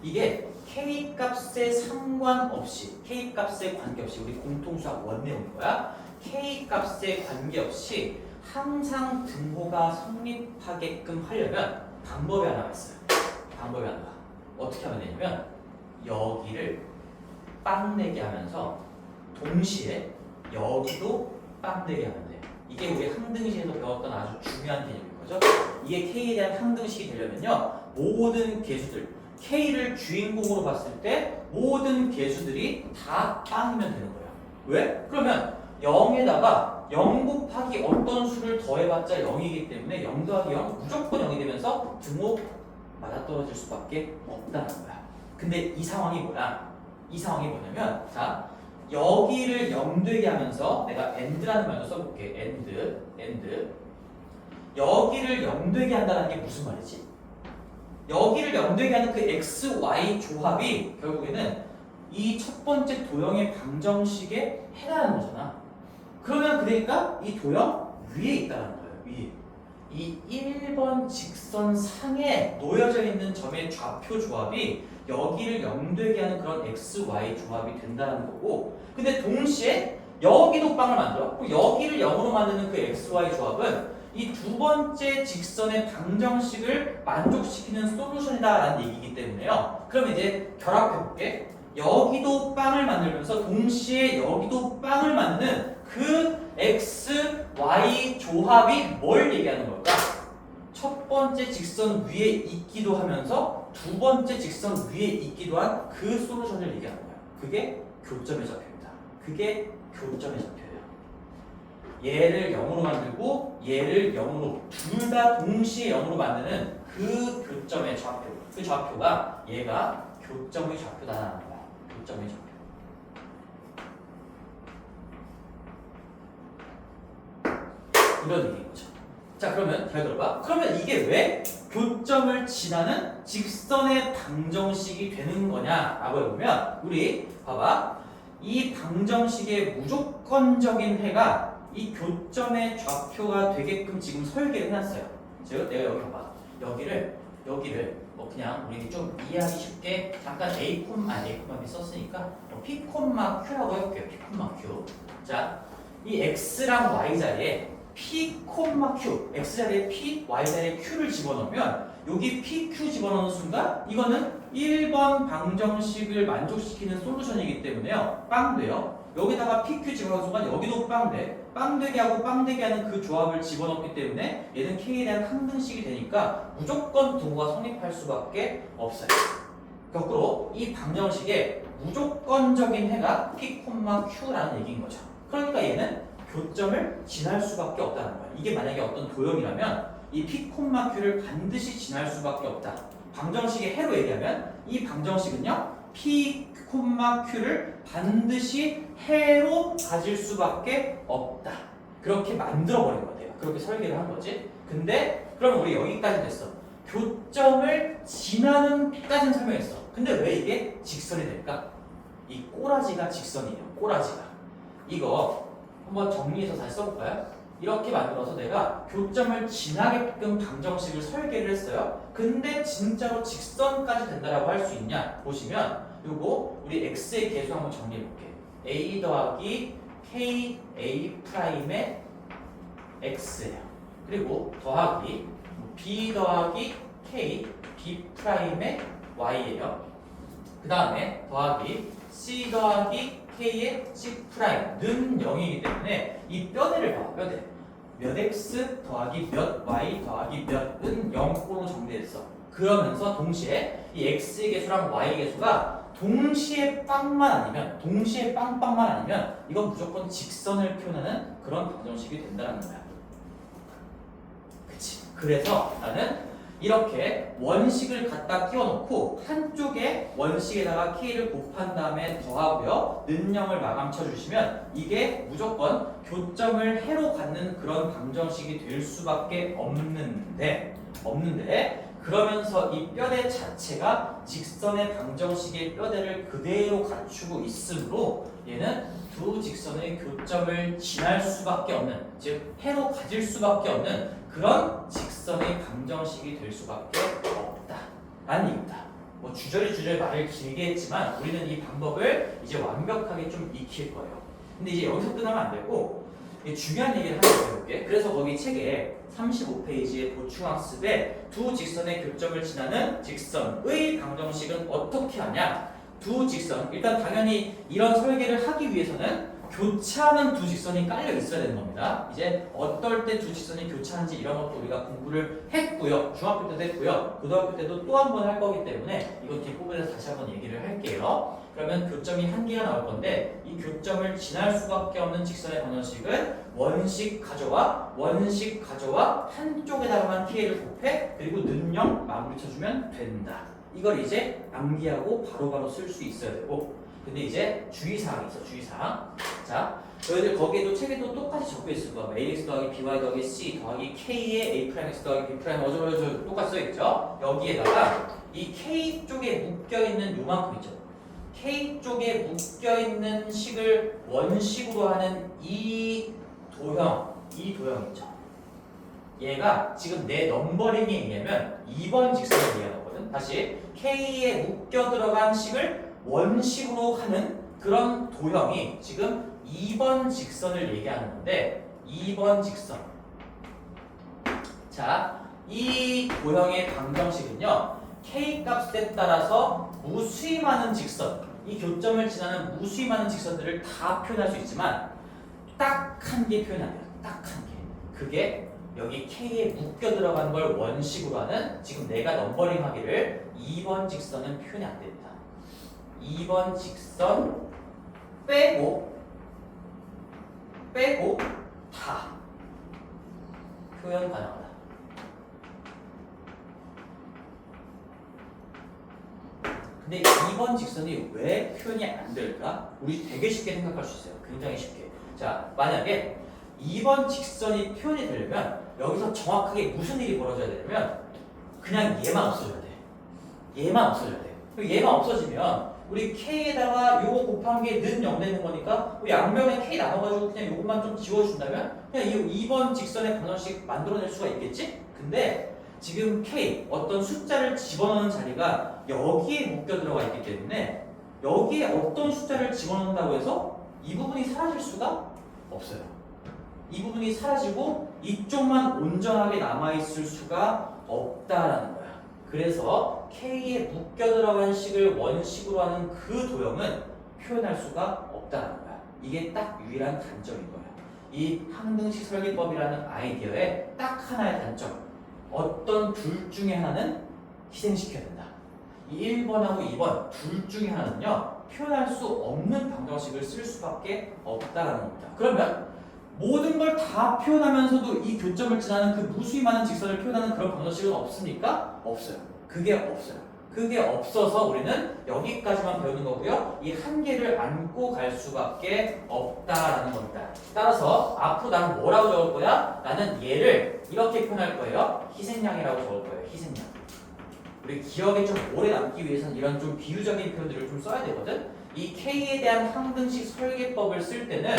이게 K 값에 상관없이 K 값에 관계없이 우리 공통수학 원내용인 거야. K 값에 관계없이 항상 등호가 성립하게끔 하려면 방법이 하나가 있어요. 방법이 하나가 어떻게 하면 되냐면 여기를 빵 내게 하면서 동시에 여기도 빵 내게 하면 돼. 이게 우리 항등식에서 배웠던 아주 중요한 개념인 거죠. 이게 K에 대한 항등식이 되려면요 모든 개수들 K를 주인공으로 봤을 때 모든 개수들이 다 빵이면 되는 거예요. 왜? 그러면 0에다가 0 곱하기 어떤 수를 더해봤자 0이기 때문에 0 더하기 0 무조건 0이 되면서 등호 맞아떨어질 수밖에 없다는 거야. 근데 이 상황이 뭐야? 이 상황이 뭐냐면 자 여기를 0 되게 하면서 내가 AND라는 말도 써볼게. AND 여기를 0 되게 한다는 게 무슨 말이지? 여기를 0 되게 하는 그 x, y 조합이 결국에는 이 첫 번째 도형의 방정식에 해당하는 거잖아. 그러면 그러니까 이 도형 위에 있다는 거예요. 위에. 이 1번 직선 상에 놓여져 있는 점의 좌표 조합이 여기를 0 되게 하는 그런 x, y 조합이 된다는 거고 근데 동시에 여기도 빵을 만들어. 여기를 0으로 만드는 그 x, y 조합은 이 두 번째 직선의 방정식을 만족시키는 솔루션이다라는 얘기이기 때문에요. 그럼 이제 결합해볼게. 여기도 빵을 만들면서 동시에 여기도 빵을 만드는 그 x, y 조합이 뭘 얘기하는 걸까? 첫 번째 직선 위에 있기도 하면서 두 번째 직선 위에 있기도 한 그 솔루션을 얘기하는 거야. 그게 교점의 좌표입니다. 그게 교점의 좌표예요. 얘를 0으로 만들고 얘를 0으로 둘 다 동시에 0으로 만드는 그 교점의 좌표. 그 좌표가 얘가 교점의 좌표다라는 거야. 교점의 좌표. 이런 얘기인 거죠. 자, 그러면 잘 들어봐. 그러면 이게 왜 교점을 지나는 직선의 방정식이 되는 거냐라고 해보면 우리 봐봐. 이 방정식의 무조건적인 해가 이 교점의 좌표가 되게끔 지금 설계를 해놨어요. 즉 내가 여기 봐봐. 여기를 뭐 그냥 우리 좀 이해하기 쉽게 잠깐 A, B 썼으니까 P, Q라고 해볼게요. P, Q. 자, 이 X랑 Y 자리에 P, Q, X 자리에 P, Y 자리에 Q를 집어넣으면 여기 P, Q 집어넣는 순간 이거는 1번 방정식을 만족시키는 솔루션이기 때문에요. 빵 돼요. 여기다가 P, Q 집어넣는 순간 여기도 빵 돼. 빵 되게 하고 빵 되게 하는 그 조합을 집어넣기 때문에 얘는 K에 대한 항등식이 되니까 무조건 도가 성립할 수밖에 없어요. 거꾸로 이 방정식의 무조건적인 해가 P, Q라는 얘기인 거죠. 그러니까 얘는 교점을 지날 수밖에 없다는 거야. 이게 만약에 어떤 도형이라면 이 P, Q를 반드시 지날 수밖에 없다. 방정식의 해로 얘기하면 이 방정식은요 P, Q를 반드시 해로 가질 수밖에 없다. 그렇게 만들어버린 거예요. 그렇게 설계를 한 거지. 근데 그러면 우리 여기까지 됐어. 교점을 지나는 까지는 설명했어. 근데 왜 이게 직선이 될까? 이 꼬라지가 직선이에요. 꼬라지가. 이거 한번 정리해서 다시 써볼까요? 이렇게 만들어서 내가 교점을 지나게끔 방정식을 설계를 했어요. 근데 진짜로 직선까지 된다라고 할 수 있냐? 보시면 요거 우리 x의 계수 한번 정리해볼게. a 더하기 k a 프라임의 x예요. 그리고 더하기 b 더하기 k b 프라임의 y예요. 그 다음에 더하기 c 더하기 k의 c 프라임는 0이기 때문에 이 뼈대를 봐. 뼈대. 몇 x 더하기 몇 y 더하기 몇은 0으로 정리됐어. 그러면서 동시에 이 x의 계수랑 y의 계수가 동시에 빵만 아니면 동시에 빵빵만 아니면 이건 무조건 직선을 표현하는 그런 방정식이 된다는 거야. 그치? 그래서 나는 이렇게 원식을 갖다 끼워놓고 한쪽에 원식에다가 k를 곱한 다음에 더하고요. 는 0을 마감 쳐주시면 이게 무조건 교점을 해로 갖는 그런 방정식이 될 수밖에 없는데 그러면서 이 뼈대 자체가 직선의 방정식의 뼈대를 그대로 갖추고 있으므로 얘는 두 직선의 교점을 지날 수밖에 없는, 즉 해로 가질 수밖에 없는 그런 직선의 방정식이 될 수밖에 없다라는 얘기입니다. 뭐 주저리 말을 길게 했지만 우리는 이 방법을 이제 완벽하게 좀 익힐 거예요. 근데 이제 여기서 끝나면 안 되고 중요한 얘기를 하나 더 해볼게. 그래서 거기 책에 35페이지의 보충학습에 두 직선의 교점을 지나는 직선의 방정식은 어떻게 하냐? 두 직선, 일단 당연히 이런 설계를 하기 위해서는 교차하는 두 직선이 깔려 있어야 되는 겁니다. 이제 어떨 때 두 직선이 교차하는지 이런 것도 우리가 공부를 했고요. 중학교 때도 했고요. 고등학교 때도 또 한 번 할 거기 때문에 이거 뒷부분에서 다시 한번 얘기를 할게요. 그러면 교점이 한 개가 나올 건데 이 교점을 지날 수밖에 없는 직선의 방정식은 원식 가져와 한쪽에다가만 k를 곱해 그리고 는 0 마무리 쳐주면 된다. 이걸 이제 암기하고 바로바로 쓸 수 있어야 되고 근데 이제 주의사항이 있어. 주의사항. 자, 너희들 거기에도 책에도 똑같이 적혀 있을 거야. ax 더하기 by 더하기 c 더하기 k의 a 프라임 x 더하기 b 프라임 어쩌고저쩌고 똑같이 써있죠. 여기에다가 이 k 쪽에 묶여있는 요만큼 있죠. k 쪽에 묶여있는 식을 원식으로 하는 이 도형 있죠. 얘가 지금 내 넘버링에 의하면 2번 직선을 얘기하는 거거든. 다시 k에 묶여 들어간 식을 원식으로 하는 그런 도형이 지금 2번 직선을 얘기하는 건데 2번 직선. 자, 이 도형의 방정식은요. k 값에 따라서 무수히 많은 직선, 이 교점을 지나는 무수히 많은 직선들을 다 표현할 수 있지만 딱 한 개 표현합니다. 딱 한 개. 그게 여기 k에 묶여 들어간 걸 원식으로 하는 지금 내가 넘버링 하기를 2번 직선은 표현이 안 됩니다. 2번 직선 빼고 다 표현 가능하다. 근데 2번 직선이 왜 표현이 안 될까? 우리 되게 쉽게 생각할 수 있어요. 굉장히 쉽게. 자, 만약에 2번 직선이 표현이 되려면 여기서 정확하게 무슨 일이 벌어져야 되냐면 그냥 얘만 없어져야 돼. 얘만 없어져야 돼. 얘만 없어지면 우리 K에다가 요거 곱한 게 는 0 되는 거니까 우리 양변에 K 나눠가지고 그냥 요것만 좀 지워준다면 그냥 이 2번 직선의 방정식 만들어낼 수가 있겠지? 근데 지금 K 어떤 숫자를 집어넣는 자리가 여기에 묶여 들어가 있기 때문에 여기에 어떤 숫자를 집어넣는다고 해서 이 부분이 사라질 수가 없어요. 이 부분이 사라지고 이쪽만 온전하게 남아있을 수가 없다라는 거야. 그래서 K에 묶여 들어간 식을 원식으로 하는 그 도형은 표현할 수가 없다는 거야. 이게 딱 유일한 단점인 거야. 이 항등식 설계법이라는 아이디어의 딱 하나의 단점. 어떤 둘 중에 하나는 희생시켜야 된다. 이 1번하고 2번 둘 중에 하나는요. 표현할 수 없는 방정식을 쓸 수밖에 없다라는 겁니다. 그러면 모든 걸 다 표현하면서도 이 교점을 지나는 그 무수히 많은 직선을 표현하는 그런 방정식은 없습니까? 없어요. 그게 없어요. 그게 없어서 우리는 여기까지만 배우는 거고요. 이 한계를 안고 갈 수밖에 없다라는 겁니다. 따라서 앞으로 나는 뭐라고 적을 거야? 나는 얘를 이렇게 표현할 거예요. 희생양이라고 적을 거예요. 희생양. 우리 기억에 좀 오래 남기 위해서는 이런 좀 비유적인 표현들을 좀 써야 되거든. 이 K에 대한 항등식 설계법을 쓸 때는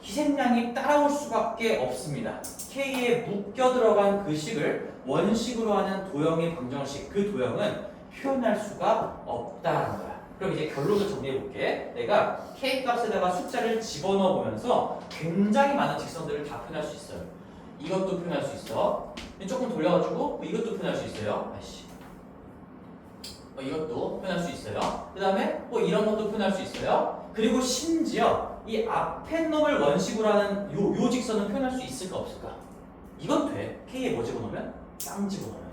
희생양이 따라올 수밖에 없습니다. K에 묶여 들어간 그 식을 원식으로 하는 도형의 방정식, 그 도형은 표현할 수가 없다는 거야. 그럼 이제 결론을 정리해 볼게. 내가 K 값에다가 숫자를 집어넣어 보면서 굉장히 많은 직선들을 다 표현할 수 있어요. 이것도 표현할 수 있어. 조금 돌려가지고 이것도 표현할 수 있어요. 아이씨. 이것도 표현할 수 있어요. 그 다음에 이런 것도 표현할 수 있어요. 그리고 심지어 이 앞에 놈을 원식으로 하는 요 직선은 표현할 수 있을까 없을까? 이건 돼. K에 뭐 집어넣으면? 쌍 집어넣으면.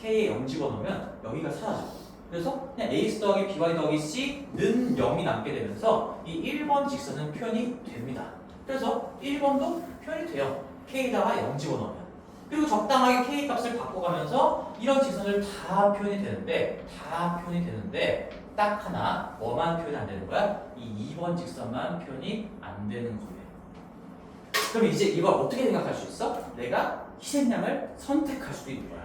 K에 0 집어넣으면 여기가 사라져. 그래서 그냥 AX 더하기 BY 더하기 C는 0이 남게 되면서 이 1번 직선은 표현이 됩니다. 그래서 1번도 표현이 돼요. K에다가 0 집어넣으면. 그리고 적당하게 K 값을 바꿔가면서 이런 직선을 다 표현이 되는데 딱 하나 뭐만 표현이 안 되는 거야? 이 2번 직선만 표현이 안 되는 거예요. 그럼 이제 이걸 어떻게 생각할 수 있어? 내가 희생양을 선택할 수도 있는 거야.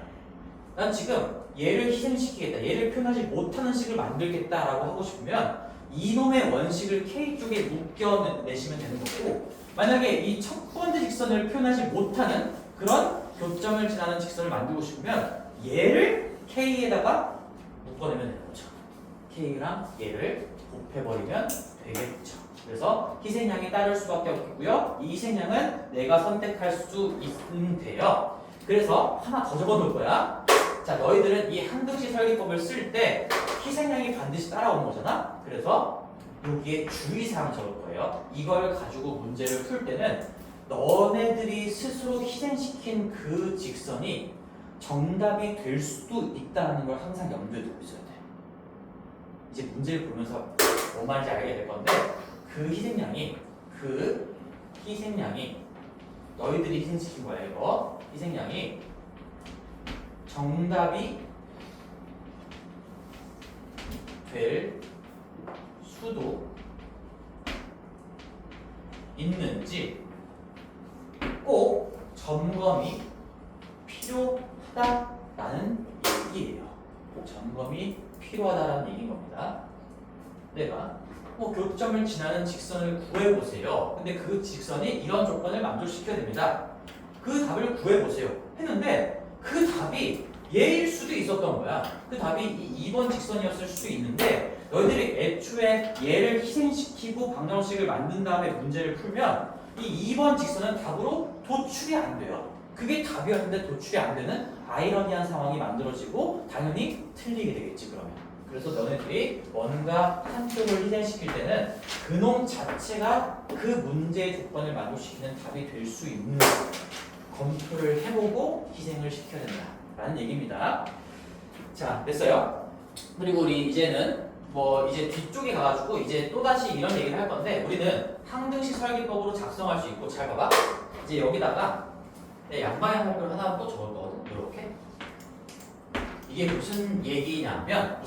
난 지금 얘를 희생시키겠다, 얘를 표현하지 못하는 식을 만들겠다라고 하고 싶으면 이놈의 원식을 K 쪽에 묶여내시면 되는 거고, 만약에 이 첫 번째 직선을 표현하지 못하는 그런 교점을 지나는 직선을 만들고 싶으면 얘를 K에다가 묶어내면 되는 거죠. K랑 얘를 곱해버리면 되겠죠. 그래서 희생양이 따를 수밖에 없겠고요. 이 희생양은 내가 선택할 수 있는데요. 그래서 하나 더 적어놓을 거야. 자, 너희들은 이 항등식 설계법을 쓸 때 희생양이 반드시 따라오는 거잖아. 그래서 여기에 주의사항 적을 거예요. 이걸 가지고 문제를 풀 때는 너네들이 스스로 희생시킨 그 직선이 정답이 될 수도 있다는 걸 항상 염두에 두고 있어야 돼. 이제 문제를 보면서 뭔 말인지 알게 될 건데, 그 희생양이 너희들이 희생시킨 거야. 이거 희생양이 정답이 될 수도 있는지 꼭 점검이 필요하다라는 얘기예요. 꼭 점검이 필요하다라는 얘기인 겁니다. 내가 교점을 지나는 직선을 구해보세요. 근데 그 직선이 이런 조건을 만족시켜야 됩니다. 그 답을 구해보세요. 했는데 그 답이 얘일 수도 있었던 거야. 그 답이 이 2번 직선이었을 수도 있는데 너희들이 애초에 얘를 희생시키고 방정식을 만든 다음에 문제를 풀면 이 2번 직선은 답으로 도출이 안 돼요. 그게 답이었는데 도출이 안 되는 아이러니한 상황이 만들어지고 당연히 틀리게 되겠지, 그러면. 그래서 너네들이 뭔가 한쪽을 희생시킬 때는 그놈 자체가 그 문제의 조건을 만족시키는 답이 될 수 있는 검토를 해보고 희생을 시켜야 된다라는 얘기입니다. 자, 됐어요? 그리고 우리 이제는 뭐 이제 뒤쪽에 가가지고 이제 또다시 이런 얘기를 할 건데 우리는 항등식 설계법으로 작성할 수 있고 잘 봐봐. 이제 여기다가 양방향 발표를 하나 또 적을 거거든. 이렇게. 이게 무슨 얘기냐면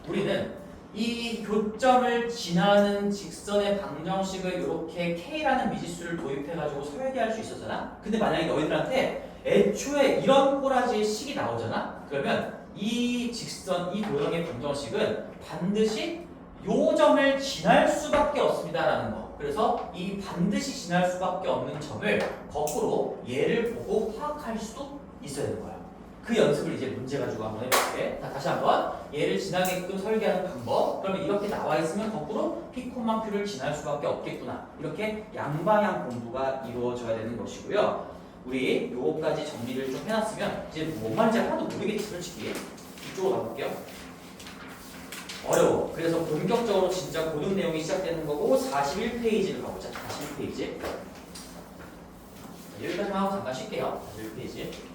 우리는 이 교점을 지나는 직선의 방정식을 이렇게 K라는 미지수를 도입해가지고 설계할 수 있었잖아. 근데 만약에 너희들한테 애초에 이런 꼬라지의 식이 나오잖아. 그러면 이 직선, 이 도형의 방정식은 반드시 요 점을 지날 수밖에 없습니다라는 거. 그래서 이 반드시 지날 수밖에 없는 점을 거꾸로 얘를 보고 파악할 수도 있어야 되는 거야. 그 연습을 이제 문제 가지고 한번 해볼게. 다시 한번 얘를 지나게끔 설계하는 방법. 그러면 이렇게 나와 있으면 거꾸로 P, Q를 지날 수밖에 없겠구나. 이렇게 양방향 공부가 이루어져야 되는 것이고요. 우리 요거까지 정리를 좀 해놨으면 이제 뭔 말인지 하나도 모르겠지 솔직히. 이쪽으로 가볼게요. 어려워. 그래서 본격적으로 진짜 고등 내용이 시작되는 거고 41페이지를 가보자. 41페이지. 여기까지만 하고 잠깐 쉴게요. 41페이지.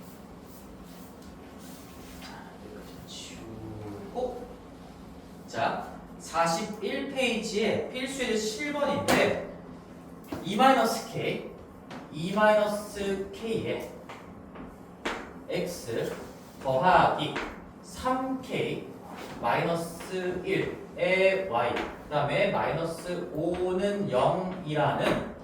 자, 41페이지에 필수의 7번인데 2-k, 2-k에 x 더하기 3k 마이너스 1의 y 그 다음에 마이너스 5는 0이라는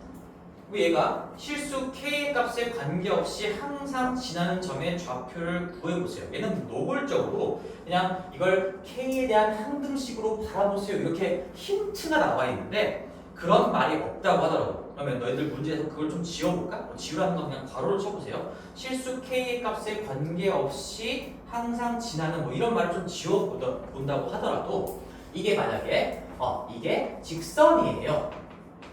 얘가 실수 k의 값에 관계없이 항상 지나는 점의 좌표를 구해보세요. 얘는 노골적으로 그냥 이걸 k에 대한 항등식으로 바라보세요. 이렇게 힌트가 나와 있는데 그런 말이 없다고 하더라도 그러면 너희들 문제에서 그걸 좀 지워볼까? 뭐 지우라는 건 그냥 괄호를 쳐보세요. 실수 k의 값에 관계없이 항상 지나는 뭐 이런 말을 좀 지워본다고 하더라도 이게 만약에 이게 직선이에요.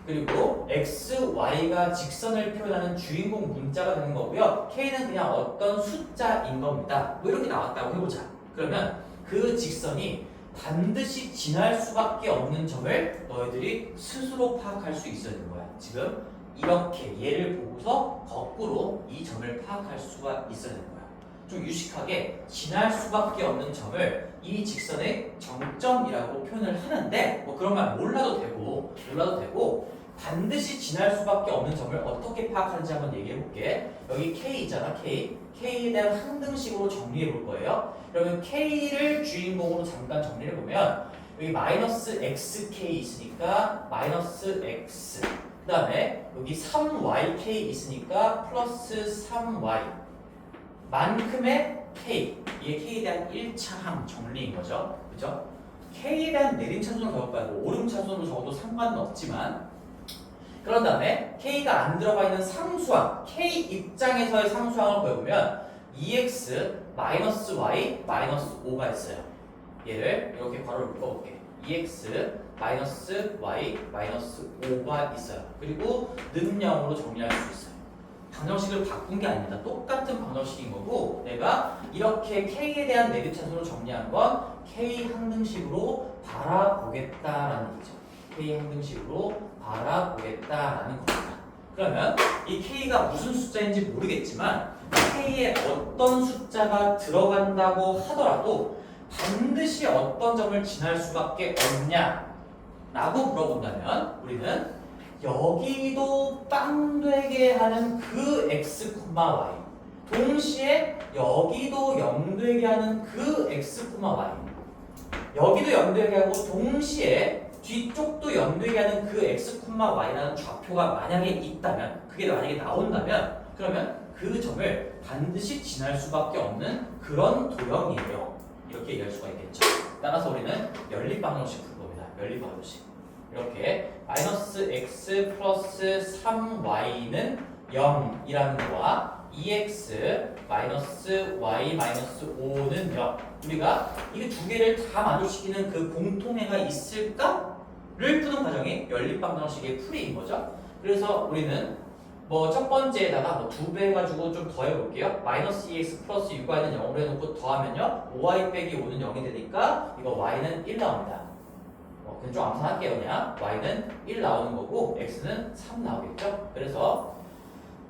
그리고 x, y가 직선을 표현하는 주인공 문자가 되는 거고요. k는 그냥 어떤 숫자인 겁니다. 뭐 이렇게 나왔다고 해보자. 그러면 그 직선이 반드시 지날 수밖에 없는 점을 너희들이 스스로 파악할 수 있어야 되는 거야. 지금 이렇게 얘를 보고서 거꾸로 이 점을 파악할 수가 있어야 되는 거야. 좀 유식하게 지날 수밖에 없는 점을 이 직선의 정점이라고 표현을 하는데 뭐 그런 말 몰라도 되고 반드시 지날 수밖에 없는 점을 어떻게 파악하는지 한번 얘기해 볼게. 여기 K 있잖아. K에 대한 항등식으로 정리해 볼 거예요. 그러면 K를 주인공으로 잠깐 정리해 보면 여기 마이너스 XK 있으니까 마이너스 X 그 다음에 여기 3YK 있으니까 플러스 3Y 만큼의 K 이게 K에 대한 1차항 정리인 거죠. 그죠? K에 대한 내림차순으로 적을 거야. 뭐 오름차순으로 적어도 상관은 없지만 그런 다음에 K가 안 들어가 있는 상수항 K 입장에서의 상수항을 보여보면 2x 마이너스 y 마이너스 5가 있어요. 얘를 이렇게 괄호를 묶어볼게. 2x 마이너스 y 마이너스 5가 있어요. 그리고 는 0으로 정리할 수 있어요. 방정식을 바꾼 게 아닙니다. 똑같은 방정식인 거고 내가 이렇게 K에 대한 내림차순으로 정리한 건 K 항등식으로 바라보겠다라는 얘기죠. K 항등식으로 바라보겠다라는 겁니다. 그러면 이 K가 무슨 숫자인지 모르겠지만 K에 어떤 숫자가 들어간다고 하더라도 반드시 어떤 점을 지날 수밖에 없냐 라고 물어본다면 우리는 여기도 빵 되게 하는 그 x, y 동시에 여기도 0 되게 하는 그 x, y 여기도 0 되게 하고 동시에 뒤쪽도 0 되게 하는 그 x, y라는 좌표가 만약에 있다면 그게 만약에 나온다면 그러면 그 점을 반드시 지날 수밖에 없는 그런 도형이에요. 이렇게 얘기할 수가 있겠죠. 따라서 우리는 연립방정식 풀 겁니다. 연립방정식 이렇게 마이너스 x 플러스 3y는 0이라는 거와 2x 마이너스 y 마이너스 5는 0 우리가 이 두 개를 다 만족시키는 그 공통해가 있을까를 푸는 과정이 연립방정식의 풀이인 거죠. 그래서 우리는 뭐 첫 번째에다가 뭐 2배 해가지고 좀 더해볼게요. 마이너스 2x 플러스 6y는 0으로 해놓고 더하면요 5y 빼기 5는 0이 되니까 이거 y는 1 나옵니다. 그냥 좀 암산할게요. 그냥 y는 1 나오는 거고 x는 3 나오겠죠. 그래서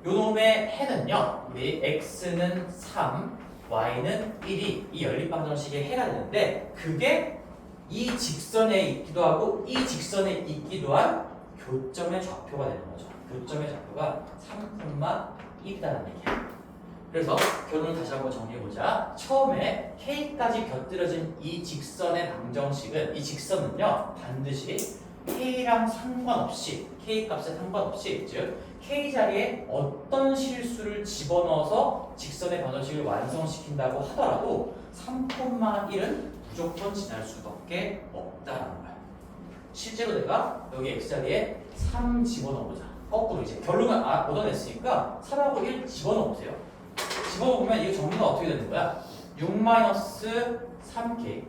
요놈의 해는요 우리 x는 3 y는 1이 이 연립방정식의 해가 되는데 그게 이 직선에 있기도 하고 이 직선에 있기도 한 교점의 좌표가 되는 거죠. 교점의 좌표가 3,1이라는 얘기야. 그래서 결론을 다시 한번 정리해보자. 처음에 K까지 곁들여진 이 직선의 방정식은 이 직선은요 반드시 K랑 상관없이 K 값에 상관없이 즉 K 자리에 어떤 실수를 집어넣어서 직선의 방정식을 완성시킨다고 하더라도 3,1은 무조건 지날 수밖에 없다라는 거야. 실제로 내가 여기 X자리에 3 집어넣어보자. 거꾸로 이제 결론을 얻어냈으니까 3하고 1 집어넣어보세요. 집어넣으면 이거 정리가 어떻게 되는 거야? 6-3K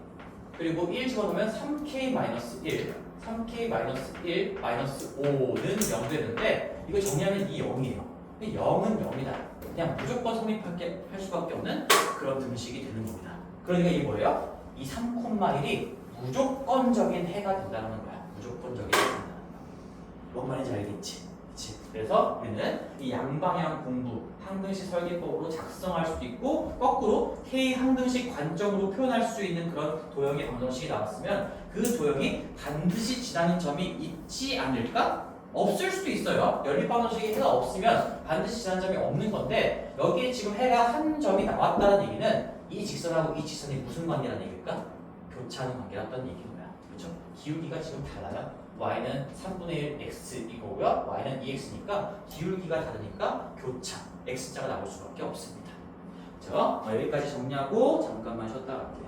그리고 1 집어넣으면 3K-1 3K-1 5는 0 되는데 이거 정리하면 이 0이에요. 0은 0이다. 그냥 무조건 성립할 수밖에 없는 그런 등식이 되는 겁니다. 그러니까 이게 뭐예요? 이 3,1이 무조건적인 해가 된다는 거야. 무조건적인 해가 된다는 거야. 뭔 말인지 알겠지? 그치? 그래서 우리는 이 양방향 공부 항등식 설계법으로 작성할 수도 있고 거꾸로 K 항등식 관점으로 표현할 수 있는 그런 도형의 방정식이 나왔으면 그 도형이 반드시 지나는 점이 있지 않을까? 없을 수도 있어요. 연립방정식에 해가 없으면 반드시 지나는 점이 없는 건데 여기에 지금 해가 한 점이 나왔다는 얘기는 이 직선하고 이 직선이 무슨 관계라는 얘기일까? 교차하는 관계라는 얘기인 거야. 그렇죠? 기울기가 지금 달라요. y는 3분의 1 x 이거고요. y는 2x니까 기울기가 다르니까 교차 x자가 나올 수밖에 없습니다. 그렇죠? 여기까지 정리하고 잠깐만 쉬었다 갈게요.